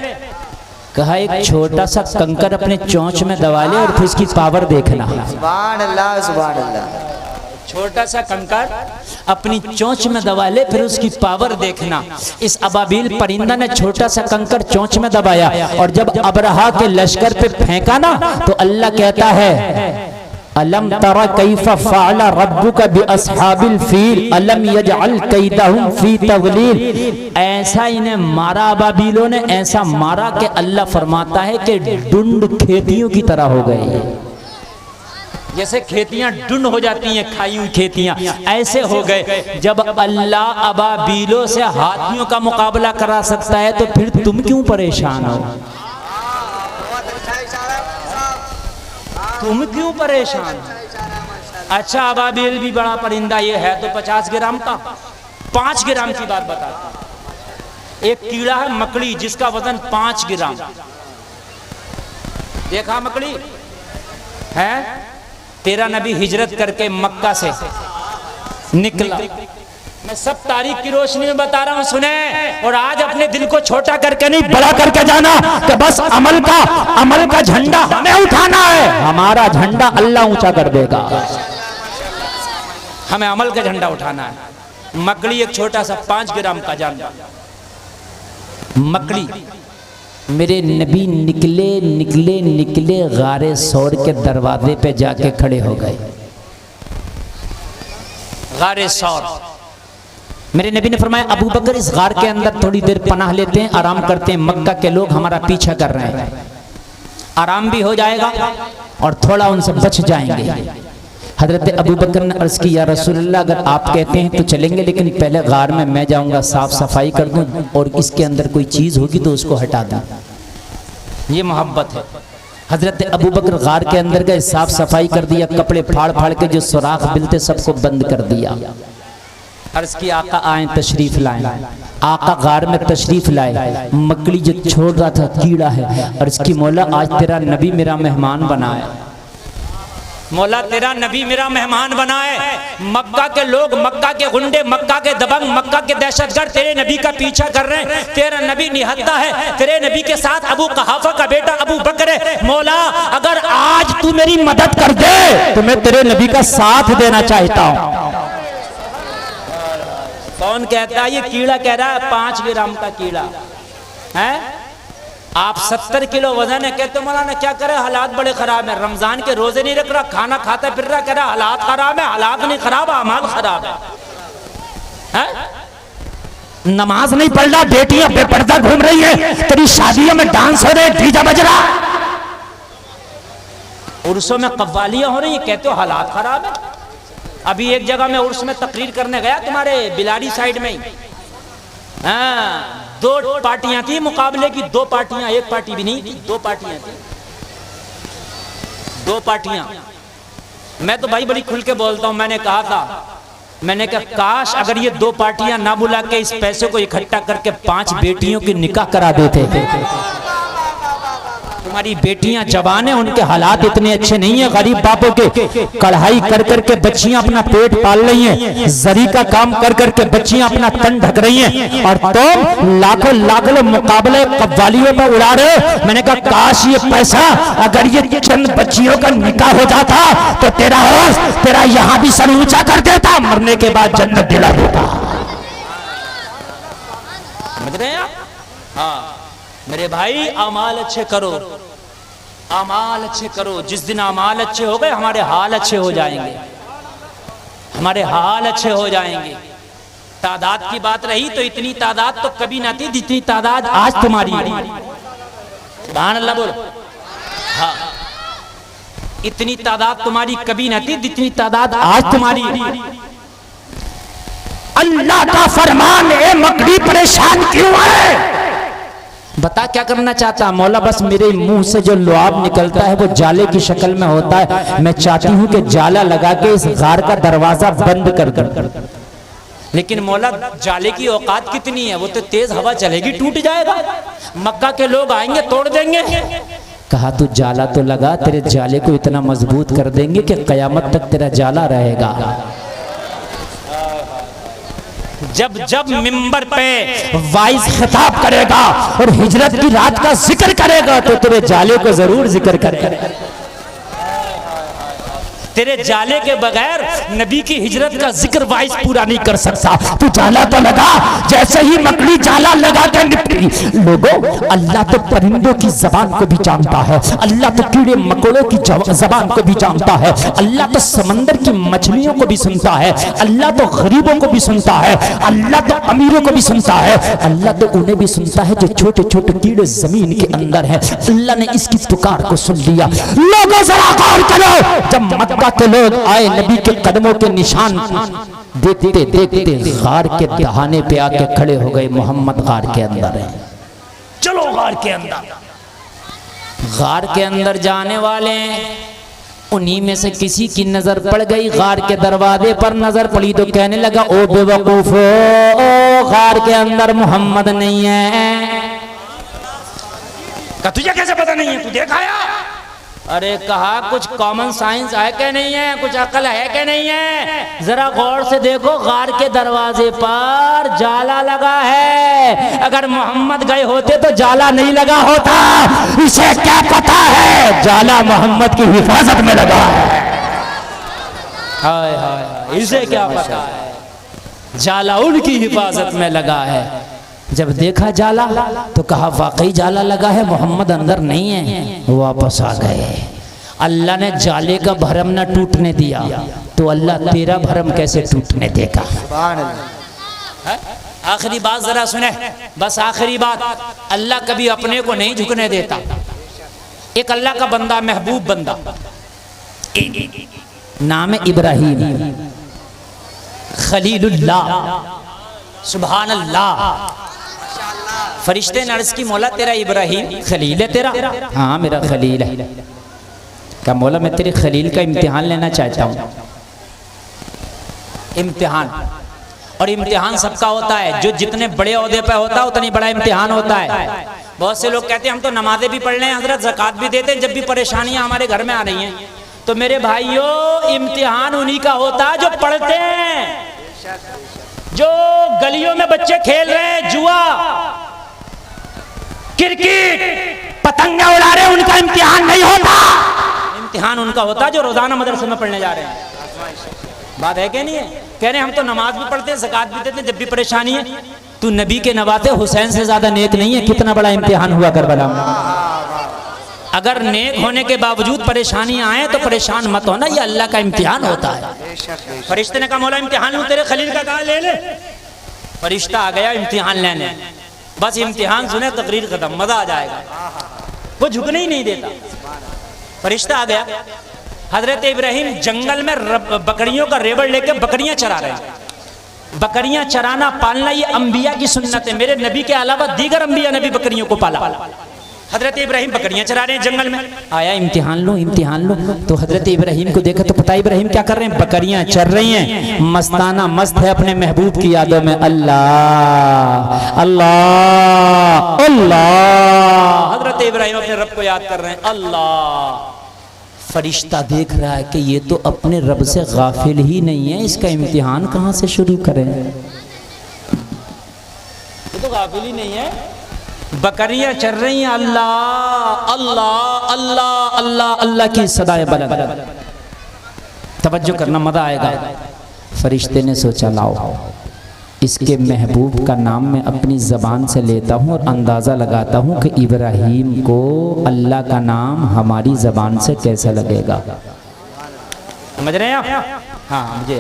कहा एक छोटा सा कंकर अपने चोंच में दबा ले और फिर इसकी पावर देखना। सुभान अल्लाह, सुभान अल्लाह। छोटा सा कंकर अपनी चोंच में दबा ले, फिर उसकी पावर देखना। इस अबाबिल परिंदा ने छोटा सा कंकर चोंच में दबाया और जब अबरहा के लश्कर पे फेंका ना तो अल्लाह कहता है अलम तरा कैफा फ़अल रब्बुका बिअस्हाबिल फील अलम यजअल कैदहुम फी तज़लील। ऐसा इन्हें मारा अबाबीलों ने, ऐसा मारा कि अल्लाह फरमाता है कि डुंड खेतियों की तरह हो गए। जैसे खेतियां डुंड हो जाती हैं, खाई हुई खेतियां, ऐसे हो गए। जब अल्लाह अबाबीलों से हाथियों का मुकाबला करा सकता है तो फिर तुम क्यों परेशान हो? तुम क्यों परेशान हो? अच्छा, अबाबील भी बड़ा परिंदा, ये है तो 50 ग्राम का। 5 ग्राम की बात बताता। एक कीड़ा है मकड़ी, जिसका वजन 5 ग्राम। देखा मकड़ी है? तेरा नबी हिजरत करके मक्का से निकला। मैं सब तारीख की रोशनी में बता रहा हूं, सुने। और आज अपने दिल को छोटा करके नहीं, बड़ा करके जाना कि बस अमल का झंडा हमें उठाना है। हमारा झंडा अल्लाह ऊंचा कर देगा, हमें अमल का झंडा उठाना है। मकड़ी एक छोटा सा 5 ग्राम का जानवर, मकड़ी। मेरे नबी निकले गारे सौर के दरवाजे पे जाके खड़े हो गए। गारे सौर, मेरे नबी ने फरमाया अबू बकर इस गार के अंदर थोड़ी देर पनाह लेते हैं, आराम करते हैं। मक्का के लोग हमारा पीछा कर रहे हैं, आराम भी हो जाएगा और थोड़ा उनसे बच जाएंगे। हजरत अबू बकर ने अर्ज की, या रसूलल्लाह अगर आप कहते हैं तो चलेंगे, लेकिन पहले गार में मैं जाऊंगा, साफ सफाई कर दूं और इसके अंदर कोई चीज होगी तो उसको हटा दूं। ये मोहब्बत है। हजरत अबू बकर गार के अंदर गए, साफ सफाई कर दिया, कपड़े फाड़ फाड़ के जो सुराख मिलते सबको बंद कर दिया। अर्ज की आका आए तशरीफ लाए। आका गार में तशरीफ लाए। मकड़ी जो छोड़ रहा था कीड़ा है, अर्ज की मौला आज तेरा नबी मेरा मेहमान बना है। मौला तेरा नबी मेरा मेहमान बनाए। मक्का के लोग, मक्का के गुंडे, मक्का के दबंग, मक्का के दहशतगर्द तेरे नबी का पीछा कर रहे हैं। तेरा नबी निहत्ता है। तेरे नबी के साथ अबू कहाफा का बेटा अबू बकर है। मौला अगर आज तू मेरी मदद कर दे तो मैं तेरे नबी का साथ देना चाहता हूँ। कौन कहता है? ये कीड़ा कह रहा है, 5 ग्राम का कीड़ा है। आप 70 किलो वजन है, कहते मौलाना क्या करे, हालात बड़े खराब है, रमजान के रोजे नहीं रख रहा, खाना खाता फिर रहा, कह रहा हालात खराब है। हालात नहीं खराब, अमाल खराब है? नमाज नहीं पढ़ रहा, बेटियां बेपर्दा घूम रही है, तेरी शादियों में डांस हो रहे, डीजे बज रहा, उर्सों में कव्वालियां हो रही है, कहते हो हालात खराब है। अभी एक जगह मैं उर्स में तकरीर करने गया, तुम्हारे बिलाड़ी साइड में ही। हाँ, 2 पार्टियां थी मुकाबले की, 2 पार्टियां, एक पार्टी भी नहीं थी, 2 पार्टियां थी, 2 पार्टियां। मैं तो भाई बड़ी खुल के बोलता हूं, मैंने कहा था, मैंने कहा काश अगर ये 2 पार्टियां ना बुला के इस पैसे को इकट्ठा करके 5 बेटियों की निकाह करा देते थे। तुम्हारी बेटियां जवान है, उनके हालात इतने अच्छे नहीं है, गरीब बापों के कढ़ाई कर करके बच्चियां अपना पेट पाल रही हैं, जरी का काम कर करके बच्चियां अपना तन ढक रही हैं, और तुम लाखों लाखों मुकाबले कव्वालियों पर उड़ा रहे हो। मैंने कहा काश ये पैसा अगर ये चंद बच्चियों का निकाह हो जाता तो तेरा यहाँ भी सर ऊंचा कर देता, मरने के बाद जन्नत दिला देता। समझ रहे हैं आप? हाँ मेरे भाई, अमाल अच्छे करो, अमाल अच्छे करो। जिस दिन अमाल अच्छे हो गए हमारे हाल अच्छे हो जाएंगे, हमारे हाल अच्छे हो जाएंगे। तादाद की बात रही तो इतनी तादाद तो कभी ना थी जितनी तादाद आज तुम्हारी। सुभान अल्लाह बोलो। हाँ, इतनी तादाद तुम्हारी कभी ना थी जितनी तादाद आज तुम्हारी। अल्लाह का फरमान है, मकड़ी परेशान क्यों है? बता क्या करना चाहता मौला? बस मेरे मुंह से जो लुआब निकलता है वो जाले की शक्ल में होता है, मैं चाहती हूँ कि जाला लगा के इस गार का दरवाजा बंद कर कर। लेकिन मौला जाले की औकात कितनी है? वो तो तेज हवा चलेगी टूट जाएगा, मक्का के लोग आएंगे तोड़ देंगे। कहा तू जाला तो लगा, तेरे जाले को इतना मजबूत कर देंगे कि कयामत तक तेरा जाला रहेगा। जब जब मिंबर पे वाइज खिताब करेगा और हिजरत की रात का जिक्र करेगा तो तेरे जाले को जरूर जिक्र करेगा। तेरे जाले के बगैर नबी की हिजरत का जिक्र वाइस पूरा नहीं कर सकता। तू जाला तो लगा, जैसे ही मकड़ी जाला लगा के निपटी। लोगों, अल्लाह तो परिंदों की जबान को भी जानता है, अल्लाह तो कीड़े मकोड़ों की जबान को भी जानता है, अल्लाह तो समंदर की मछलियों को भी सुनता है, अल्लाह तो गरीबों को भी सुनता है, अल्लाह तो अमीरों को भी सुनता है, अल्लाह तो उन्हें भी सुनता है जो छोटे छोटे कीड़े जमीन के अंदर है। अल्लाह ने इसकी पुकार को सुन लिया। लोगों जरा गौर करो, जब मक्का के लोग आए नबी के कदमों के निशान देखते देखते गार के दहाने पे आके खड़े हो गए। मोहम्मद गार के अंदर है, चलो गार के अंदर। गार के अंदर जाने वाले उन्हीं में से किसी की नजर पड़ गई, गार के दरवाजे पर नजर पड़ी तो कहने लगा, ओ बेवकूफो, गार के अंदर मोहम्मद नहीं है। तुझे कैसे पता नहीं है, तू देखा आया? अरे कहा कुछ कॉमन साइंस है क्या नहीं है, कुछ अकल है क्या नहीं है? जरा गौर से देखो, गार के दरवाजे पर जाला लगा है। अगर मोहम्मद गए होते तो जाला नहीं लगा होता। इसे क्या पता है, जाला मोहम्मद की हिफाजत में लगा है। हाय हाय, इसे क्या पता है, जाला उनकी हिफाजत में लगा है। जब देखा जाला तो कहा वाकई जाला लगा है, मोहम्मद अंदर नहीं है। वापस आ गए। अल्लाह ने जाले का भरम न टूटने दिया तो अल्लाह तेरा भरम कैसे टूटने देगा? आखिरी बात जरा सुने, बस आखिरी बात। अल्लाह कभी अपने को नहीं झुकने देता। एक अल्लाह का बंदा, महबूब बंदा, नाम है इब्राहिम खलीलुल्लाह, सुभान अल्लाह। फरिश्ते ने अर्ज की, मौला तेरा इब्राहिम खलील है तेरा? हाँ मेरा खलील है। क्या मौला, मैं तेरे खलील का इम्तिहान लेना चाहता हूँ। इम्तिहान, और इम्तिहान सबका होता है। जो जितने बड़े ओहदे पे होता है उतनी बड़ा इम्तिहान होता है। बहुत से लोग कहते हैं हम तो नमाजें भी पढ़ रहे हैं हजरत, ज़कात भी देते हैं, जब भी परेशानियां हमारे घर में आ रही हैं। तो मेरे भाइयों, इम्तिहान उन्हीं का होता है जो पढ़ते हैं। जो गलियों में बच्चे खेल रहे हैं जुआ, क्रिकेट, पतंगा उड़ा रहे हैं, उनका इम्तिहान नहीं होता। इम्तिहान उनका होता है जो रोजाना मदरसे में पढ़ने जा रहे हैं। बात है क्या नहीं है? कह रहे हैं हम तो नमाज भी पढ़ते हैं, ज़कात भी देते हैं, जब भी परेशानी है। तू नबी के नवाते हुसैन से ज्यादा नेक नहीं है। कितना बड़ा इम्तिहान हुआ करबला में। अगर नेक होने के बावजूद परेशानियां आए तो परेशान मत होना, ये अल्लाह का इम्तिहान होता है। फरिश्ते ने कहा मौला इम्तिहान लूं तेरे खलील का, कहा ले ले। फरिश्ता आ गया इम्तिहान लेने। बस इम्तिहान सुने तकरीर खत्म, मजा आ जाएगा। वो झुकने ही नहीं देता। फरिश्ता आ गया। हजरत इब्राहिम जंगल में बकरियों का रेवड़ लेके बकरियां चरा रहे हैं। बकरियां चराना पालना ये अंबिया की सुन्नत है। मेरे नबी के अलावा दीगर अंबिया ने भी बकरियों को पाला। हजरत इब्राहिम बकरियां चरा रहे हैं जंगल में। आया इम्तिहान लो, इम्तिहान लो। तो हजरत इब्राहिम को देखा तो पता इब्राहिम क्या कर रहे हैं? बकरियां चर रही हैं, मस्ताना मस्त है अपने महबूब की यादों में। अल्लाह अल्लाह अल्लाह, हजरत इब्राहिम अपने रब को याद कर रहे हैं। अल्लाह। फरिश्ता देख रहा है कि ये तो अपने रब से गाफिल ही नहीं है, इसका इम्तिहान कहाँ से शुरू करें? ये तो गाफिल ही नहीं है। बकरियां चल रही हैं, अल्लाह अल्लाह अल्लाह अल्लाह अल्लाह की सदाएं बुलंद। तवज्जो करना, मजा आएगा। फरिश्ते ने सोचा लाओ इसके महबूब का नाम मैं अपनी ज़बान से लेता हूँ और अंदाज़ा लगाता हूँ कि इब्राहिम को अल्लाह का नाम हमारी ज़बान से कैसा लगेगा। समझ रहे हैं आप? हाँ मुझे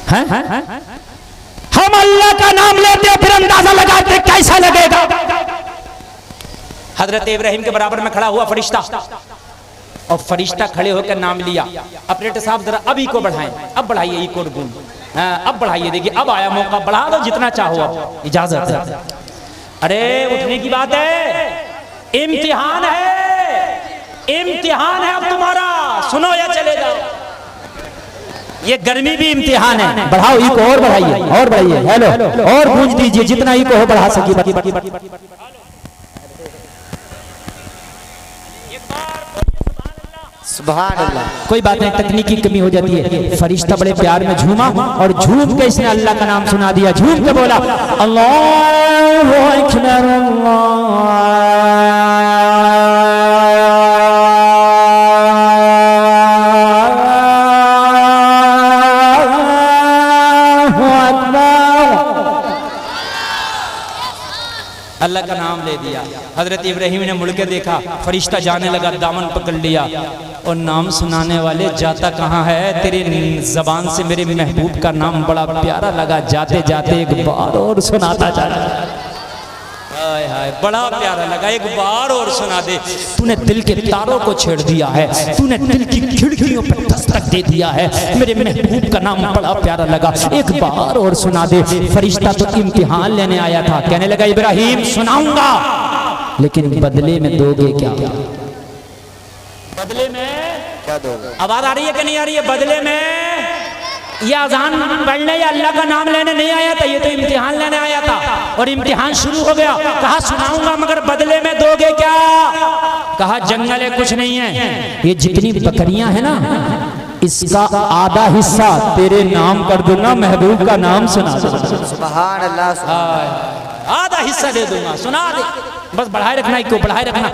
हैं? हम अल्लाह का नाम लेते फिर अंदाजा लगाते कैसा लगेगा। हजरत इब्राहिम के बराबर में खड़ा हुआ फरिश्ता, और फरिश्ता खड़े होकर नाम लिया। ऑपरेटर साहब जरा अब इको बढ़ाएं, अब बढ़ाइए इको गूंज, अब बढ़ाइए। देखिए अब आया मौका, बढ़ा दो जितना चाहो, अब इजाजत है। अरे उठने की बात है, इम्तिहान है, इम्तिहान है अब तुम्हारा। सुनो या चले जाओ। ये गर्मी भी इम्तिहान है। बढ़ाओ इको और बढ़ाइए, और बढ़ाइए। हेलो और गूंज दीजिए, जितना इको हो बढ़ा सके। सुभान अल्लाह। कोई बात नहीं, तकनीकी कमी हो जाती है। फरिश्ता बड़े प्यार में झूमा और झूम के इसने अल्लाह का नाम सुना दिया। झूम के बोला अल्लाहु अकबर अल्लाह अल्लाह का नाम ले दिया। हजरत इब्राहिम ने मुड़ के देखा, फरिश्ता जाने लगा, दामन पकड़ लिया और नाम सुनाने वाले जाता कहाँ है, तेरी जबान से मेरे महबूब का नाम बड़ा प्यारा लगा, जाते जाते एक बार और सुनाता जा रहा। हाय हाय, बड़ा प्यारा लगा, एक बार और सुना दे। तूने दिल के तारों को छेड़ दिया है, तूने दिल की खिड़कियों पर दस्तक दे दिया है, मेरे महबूब का नाम बड़ा प्यारा लगा, एक बार और सुना दे। फरिश्ता तो इम्तिहान लेने आया था, कहने लगा इब्राहिम सुनाऊंगा, लेकिन बदले में दोगे क्या? बदले में क्या दोगे? आवाज आ रही है कि नहीं आ रही है? बदले में ये अजान पढ़ने या अल्लाह का नाम लेने नहीं आया था, ये तो इम्तिहान लेने आया था। और इम्तिहान शुरू हो गया, कहा सुनाऊंगा मगर बदले में दोगे क्या? कहा जंगल है, कुछ नहीं है, ये जितनी बकरियां हैं ना, इसका आधा हिस्सा तेरे नाम कर दूंगा, महबूब का नाम सुना दो। सुभान अल्लाह। आधा हिस्सा दे दूंगा, सुना दे, बस बढ़ाए रखना, क्यों बढ़ाए रखना।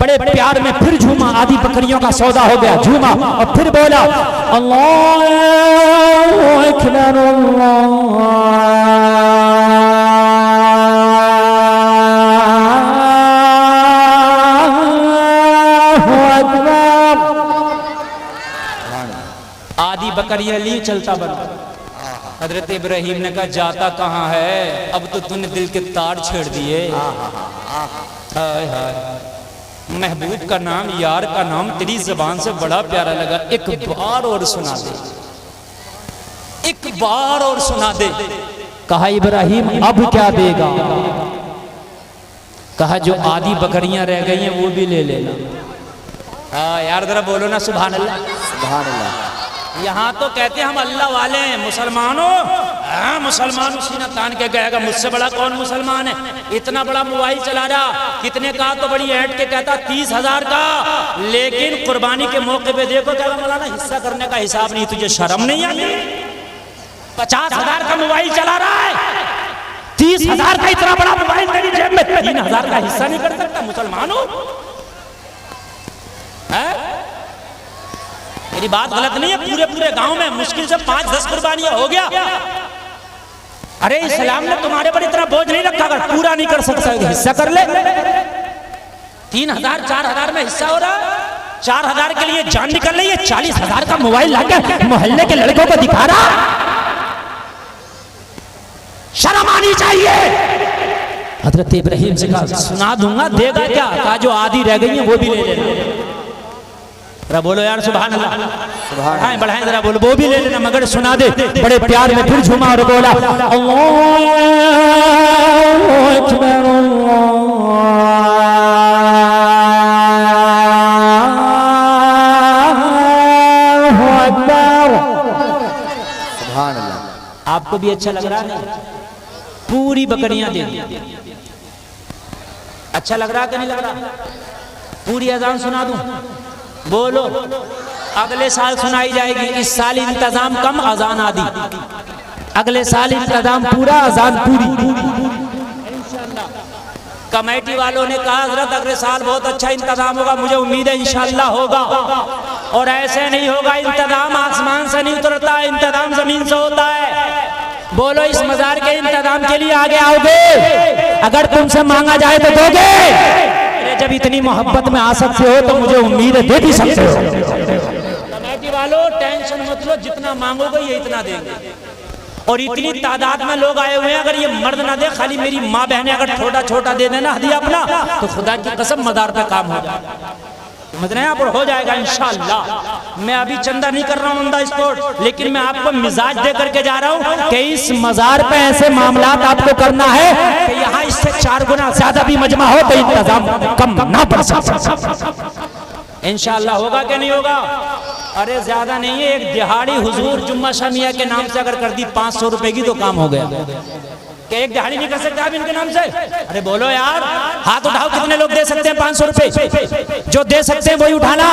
बड़े प्यार में फिर झूमा, आधी बकरियों का सौदा हो गया, झूमा और फिर बोला अल्लाह अकबर अल्लाह। आधी बकरियां ली, चलता बना। हजरत इब्राहिम ने कहा जाता कहाँ है, अब तो तूने दिल के तार छेड़ दिए। हाय हाय, महबूब का नाम, यार का नाम तेरी जबान से बड़ा प्यारा लगा, एक बार और सुना दे, एक बार और सुना दे। कहा इब्राहिम अब क्या देगा? कहा जो आधी बकरियां रह गई हैं वो भी ले लेना। हाँ यार जरा बोलो ना सुभान अल्लाह। सुभान अल्लाह। यहाँ तो कहते हैं हम अल्लाह वाले हैं, मुसलमानों। हाँ, मुसलमान सीना तान के कहेगा मुझसे बड़ा कौन मुसलमान है? इतना बड़ा मोबाइल चला रहा, कितने का? तो बड़ी ऐड के कहता 30,000 का, लेकिन कुर्बानी के मौके पे देखो क्या मौलाना, हिस्सा करने का हिसाब नहीं, तुझे शर्म नहीं आती? 50,000 का मोबाइल चला रहा है, 30,000 का इतना बड़ा मोबाइल तेरी जेब में, 3,000 का हिस्सा नहीं कर सकता? मुसलमानों, मेरी बात गलत नहीं है? पूरे पूरे गांव में मुश्किल से 5-10 कुर्बानियां हो गया। अरे इस्लाम ने तुम्हारे पर इतना बोझ नहीं रखा, अगर पूरा नहीं कर सकता हिस्सा कर ले। 3,000 4,000 में हिस्सा हो रहा, 4,000 के लिए जान निकल रही है, 40,000 का मोबाइल लाके मोहल्ले के लड़कों को दिखा रहा। शर्म आनी चाहिए। हजरत इब्राहिम से कहा सुना दूंगा, देगा क्या? कहा जो आधी रह गई है वो भी ले लेना। जरा बोलो यार सुभान अल्लाह। बढ़ाएं बढ़ाएं जरा बोलो, वो भी ले लेना मगर सुना दे। बड़े प्यार में फिर झूमा और बोला अल्लाह अकबर अल्लाह। सुभान अल्लाह। आपको भी अच्छा लग रहा है? पूरी बकरियां दे दी। अच्छा लग रहा है कि नहीं लग रहा? पूरी अजान सुना दूं? बोलो, अगले साल सुनाई जाएगी। इस साल इंतजाम कम, अजान आदि। अगले साल इंतजाम पूरा, अजान पूरी। कमेटी वालों ने कहा हजरत अगले साल बहुत अच्छा इंतजाम होगा, मुझे उम्मीद है इंशाअल्लाह होगा। और ऐसे नहीं होगा, इंतजाम आसमान से नहीं उतरता, इंतजाम जमीन से होता है। बोलो इस मजार के इंतजाम के लिए आगे आओगे? अगर तुमसे मांगा जाए तो दोगे? जब इतनी मोहब्बत में आ सकते हो तो मुझे उम्मीद है दे भी सकते हो। कमेटी वालों टेंशन मत लो, जितना मांगोगे ये इतना देंगे। और इतनी तादाद में लोग आए हुए हैं, अगर ये मर्द ना दे, खाली मेरी माँ बहनें अगर छोटा छोटा दे देना हदिया अपना, तो खुदा की कसम मदार पे काम हो जाएगा। समझ रहे हैं आप? और हो जाएगा इंशाअल्लाह। मैं अभी चंदा नहीं कर रहा हूँ ऑन द स्पॉट, लेकिन मैं आपको मिजाज दे करके जा रहा हूँ कि इस मजार पे ऐसे मामलात आपको करना है कि यहाँ इससे 4 गुना ज्यादा भी मजमा हो तो इंतजाम कम ना पड़ सकता। इंशाअल्लाह होगा कि नहीं होगा? अरे ज्यादा नहीं है, एक दिहाड़ी हुजूर जुम्मा शामिया के नाम से अगर कर दी 500 रुपए की तो काम हो गया। क्या एक दिहाड़ी नहीं कर सकते आप इनके नाम से? अरे बोलो यार, हाथ उठाओ, कितने लोग दे सकते हैं 500 रुपए? जो दे सकते हैं वही उठाना।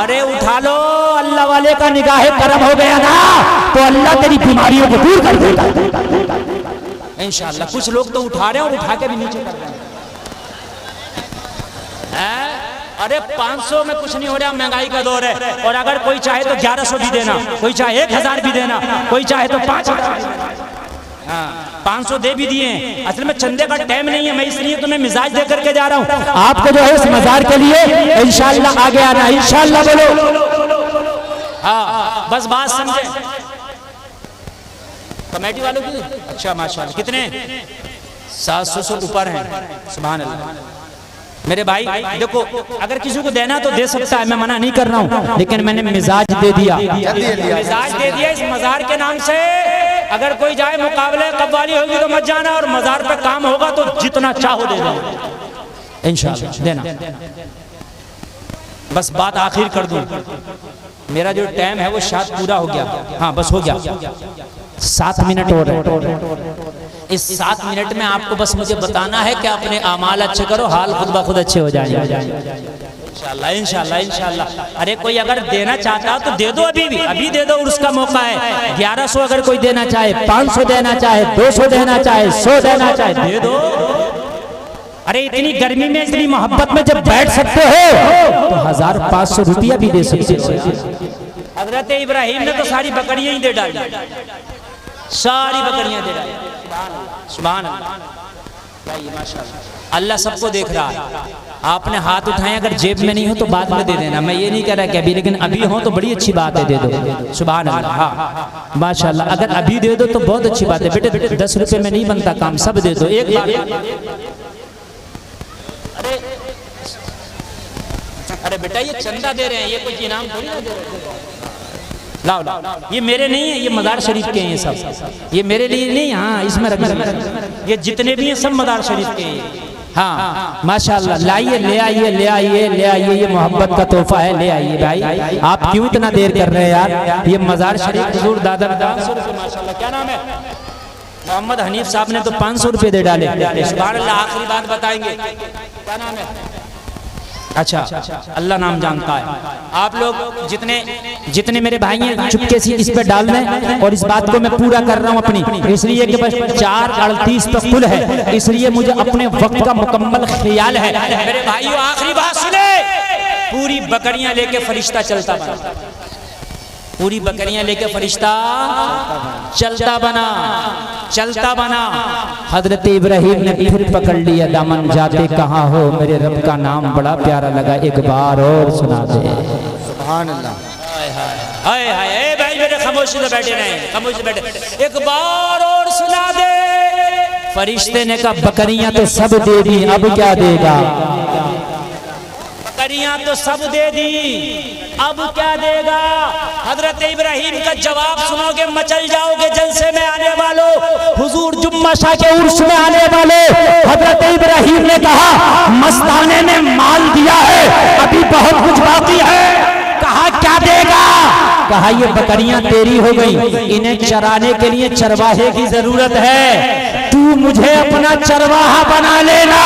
अरे उठा लो, अल्लाह वाले का निगाहे करम हो गया ना तो अल्लाह तेरी बीमारियों को दूर कर देगा इंशाअल्लाह। कुछ लोग तो उठा रहे हैं और उठा के भी नीचे कर रहे हैं। अरे 500 में कुछ नहीं हो रहा, महंगाई का दौर है। और अगर कोई चाहे तो 1100 भी देना, कोई चाहे 1000 भी देना, कोई चाहे तो 5000। हाँ 500 दे भी दिए हैं। असल में चंदे का टाइम नहीं है, मैं इसलिए तुम्हें मिजाज दे करके जा रहा हूँ। आपको जो है इस मजार के लिए इंशाअल्लाह आगे आना, इंशाअल्लाह बोलो। हाँ बस बात समझे। कमेटी वालों की अच्छा माशाल्लाह कितने 700 से ऊपर हैं। सुभान अल्लाह। मेरे भाई देखो, अगर किसी को देना तो दे सकता है, मैं मना नहीं कर रहा हूँ, लेकिन मैंने मिजाज दे दिया, मिजाज दे दिया इस मजार के नाम से। अगर कोई जाए मुकाबले कव्वाली होगी तो मत जाना, और मजार पे काम होगा तो जितना चाहो दे दो इंशाअल्लाह देना। बस बात आखिर कर दूं, मेरा जो टाइम है वो शायद पूरा हो गया। हाँ बस हो गया, 7 मिनट और है। इस 7 मिनट में आपको बस मुझे बताना है कि अपने अमाल अच्छे करो, हाल खुद ब खुद अच्छे हो जाएंगे इंशाअल्लाह इंशाअल्लाह इंशाअल्लाह। अरे कोई अगर देना चाहता तो दे दो, अभी भी अभी दे दो, उसका मौका है। 1100 अगर कोई देना चाहे, 500 देना चाहे, 200 देना चाहे, 100 देना चाहे, दे दो। अरे इतनी गर्मी में इतनी मोहब्बत में जब बैठ सकते हो तो 1500 रुपया भी दे सकते हो। हजरत इब्राहिम ने तो सारी बकरियां ही दे डाली, सारी बकरियां दे डाली। सुभान अल्लाह माशाअल्लाह। अल्लाह सबको देख रहा है। आपने हाथ उठाए, अगर जेब में नहीं हो तो बाद में दे देना, मैं ये नहीं कह रहा कि अभी, लेकिन अभी हो तो बड़ी अच्छी बात है, दे दो। सुभान अल्लाह। हाँ माशाअल्लाह, अगर अभी दे दो तो बहुत अच्छी बात है। बेटे 10 रुपए में नहीं बनता काम, सब दे दो एक बार। अरे बेटा ये चंदा दे रहे हैं, ये कुछ इनाम थोड़ी ना दे रहे हैं। लाओ लाओ, ये मेरे नहीं है, ये मदार शरीफ के हैं ये सब, ये मेरे लिए नहीं। हाँ इसमें रख, ये जितने भी हैं सब मदार शरीफ के हैं। हाँ माशाअल्लाह, लाइए, ले आइए, ले आइए, ले आइए, ये मोहब्बत का तोहफा है, ले आइए भाई। आप क्यों इतना देर कर रहे हैं यार? ये मजार शरीफ हुजूर दादा माशाअल्लाह। क्या नाम है? मोहम्मद हनीफ साहब ने तो 500 रुपये दे डाले। सुभान अल्लाह। आखिरी बात बताएंगे, क्या नाम है? अच्छा अल्लाह नाम जानता है। आप लोग जितने मेरे भाई हैं चुपके से इस पे डाल दें, और इस बात को मैं पूरा कर रहा हूँ अपनी, इसलिए कि बस 4:38 पे खुल है, इसलिए मुझे अपने वक्त का मुकम्मल ख्याल है। मेरे भाइयों आखिरी बात सुने, पूरी बकरियां लेके फरिश्ता चलता बना, पूरी बकरियां लेके फरिश्ता चलता बना, चलता बना। हजरत इब्राहिम ने फिर पकड़ लिया दामन, जाते कहाँ हो मेरे रब का नाम बड़ा प्यारा लगा, एक बार और सुना दे। सुभान अल्लाह। हाय हाय हाय भाई मेरे खामोशी से बैठे नहीं, खामोशी से बैठे, एक बार और सुना दे। फरिश्ते ने कहा बकरियां तो सब दे दी, अब क्या देगा? बकरियां तो सब दे दी, अब क्या देगा? हजरत इब्राहिम का जवाब सुनोगे मचल जाओगे। जलसे में आने वालों, हुजूर जुम्मा शाह के उर्स में आने वाले, हजरत इब्राहिम ने कहा मस्ताने ने माल दिया है, अभी बहुत कुछ बाकी है। कहा क्या देगा? कहा ये बकरियां तेरी हो गई, इन्हें चराने के लिए चरवाहे की जरूरत है, तू मुझे अपना चरवाहा बना लेना,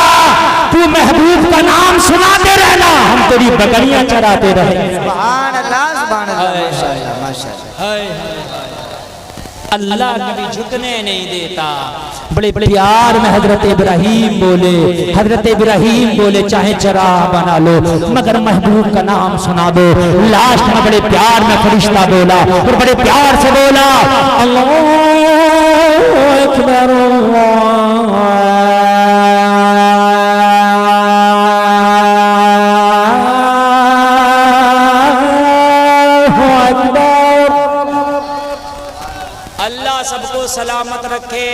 तू महबूब का नाम सुनाते रहना, हम तेरी बकरियां चराते रहेंगे। सुभान अल्लाह, सुभान अल्लाह, माशाअल्लाह माशाअल्लाह। अल्लाह कभी झुकने नहीं देता। बड़े प्यार में हजरत इब्राहिम बोले, हजरत इब्राहिम बोले चाहे चराह बना लो मगर महबूब का नाम सुना दो। लास्ट में बड़े प्यार में फरिश्ता बोला और बड़े प्यार से बोला अल्लाह अकबर सबको सलामत रखे।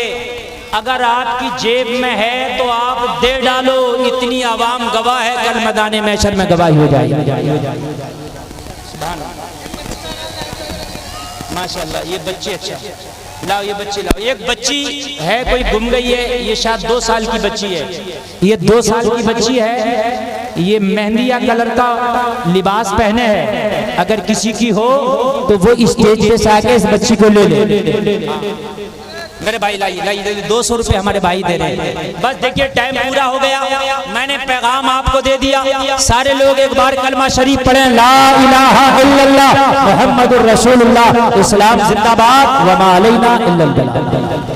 अगर आपकी जेब में है तो आप दे डालो, इतनी आवाम गवाह है, कल मैदाने महशर में गवाही हो जाएगी। माशाल्लाह ये बच्चे, अच्छा लाओ ये बच्ची लाओ। एक बच्ची है कोई गुम गई है, ये शायद 2 साल की बच्ची है, ये 2 साल की बच्ची है, ये मेहंदिया कलर का लिबास पहने है। अगर किसी की हो तो वो स्टेज पे से आके इस बच्ची को ले ले। मेरे भाई लाइए लाइए, 200 रुपए हमारे भाई दे रहे हैं। बस देखिए टाइम पूरा हो गया, मैंने पैगाम आपको दे दिया। सारे लोग एक बार कलमा शरीफ पढ़ें, ला इलाहा इल्लल्लाह मुहम्मदुर रसूलुल्लाह, इस्लाम जिंदाबाद, व मा अलैना इल्लल बलाग।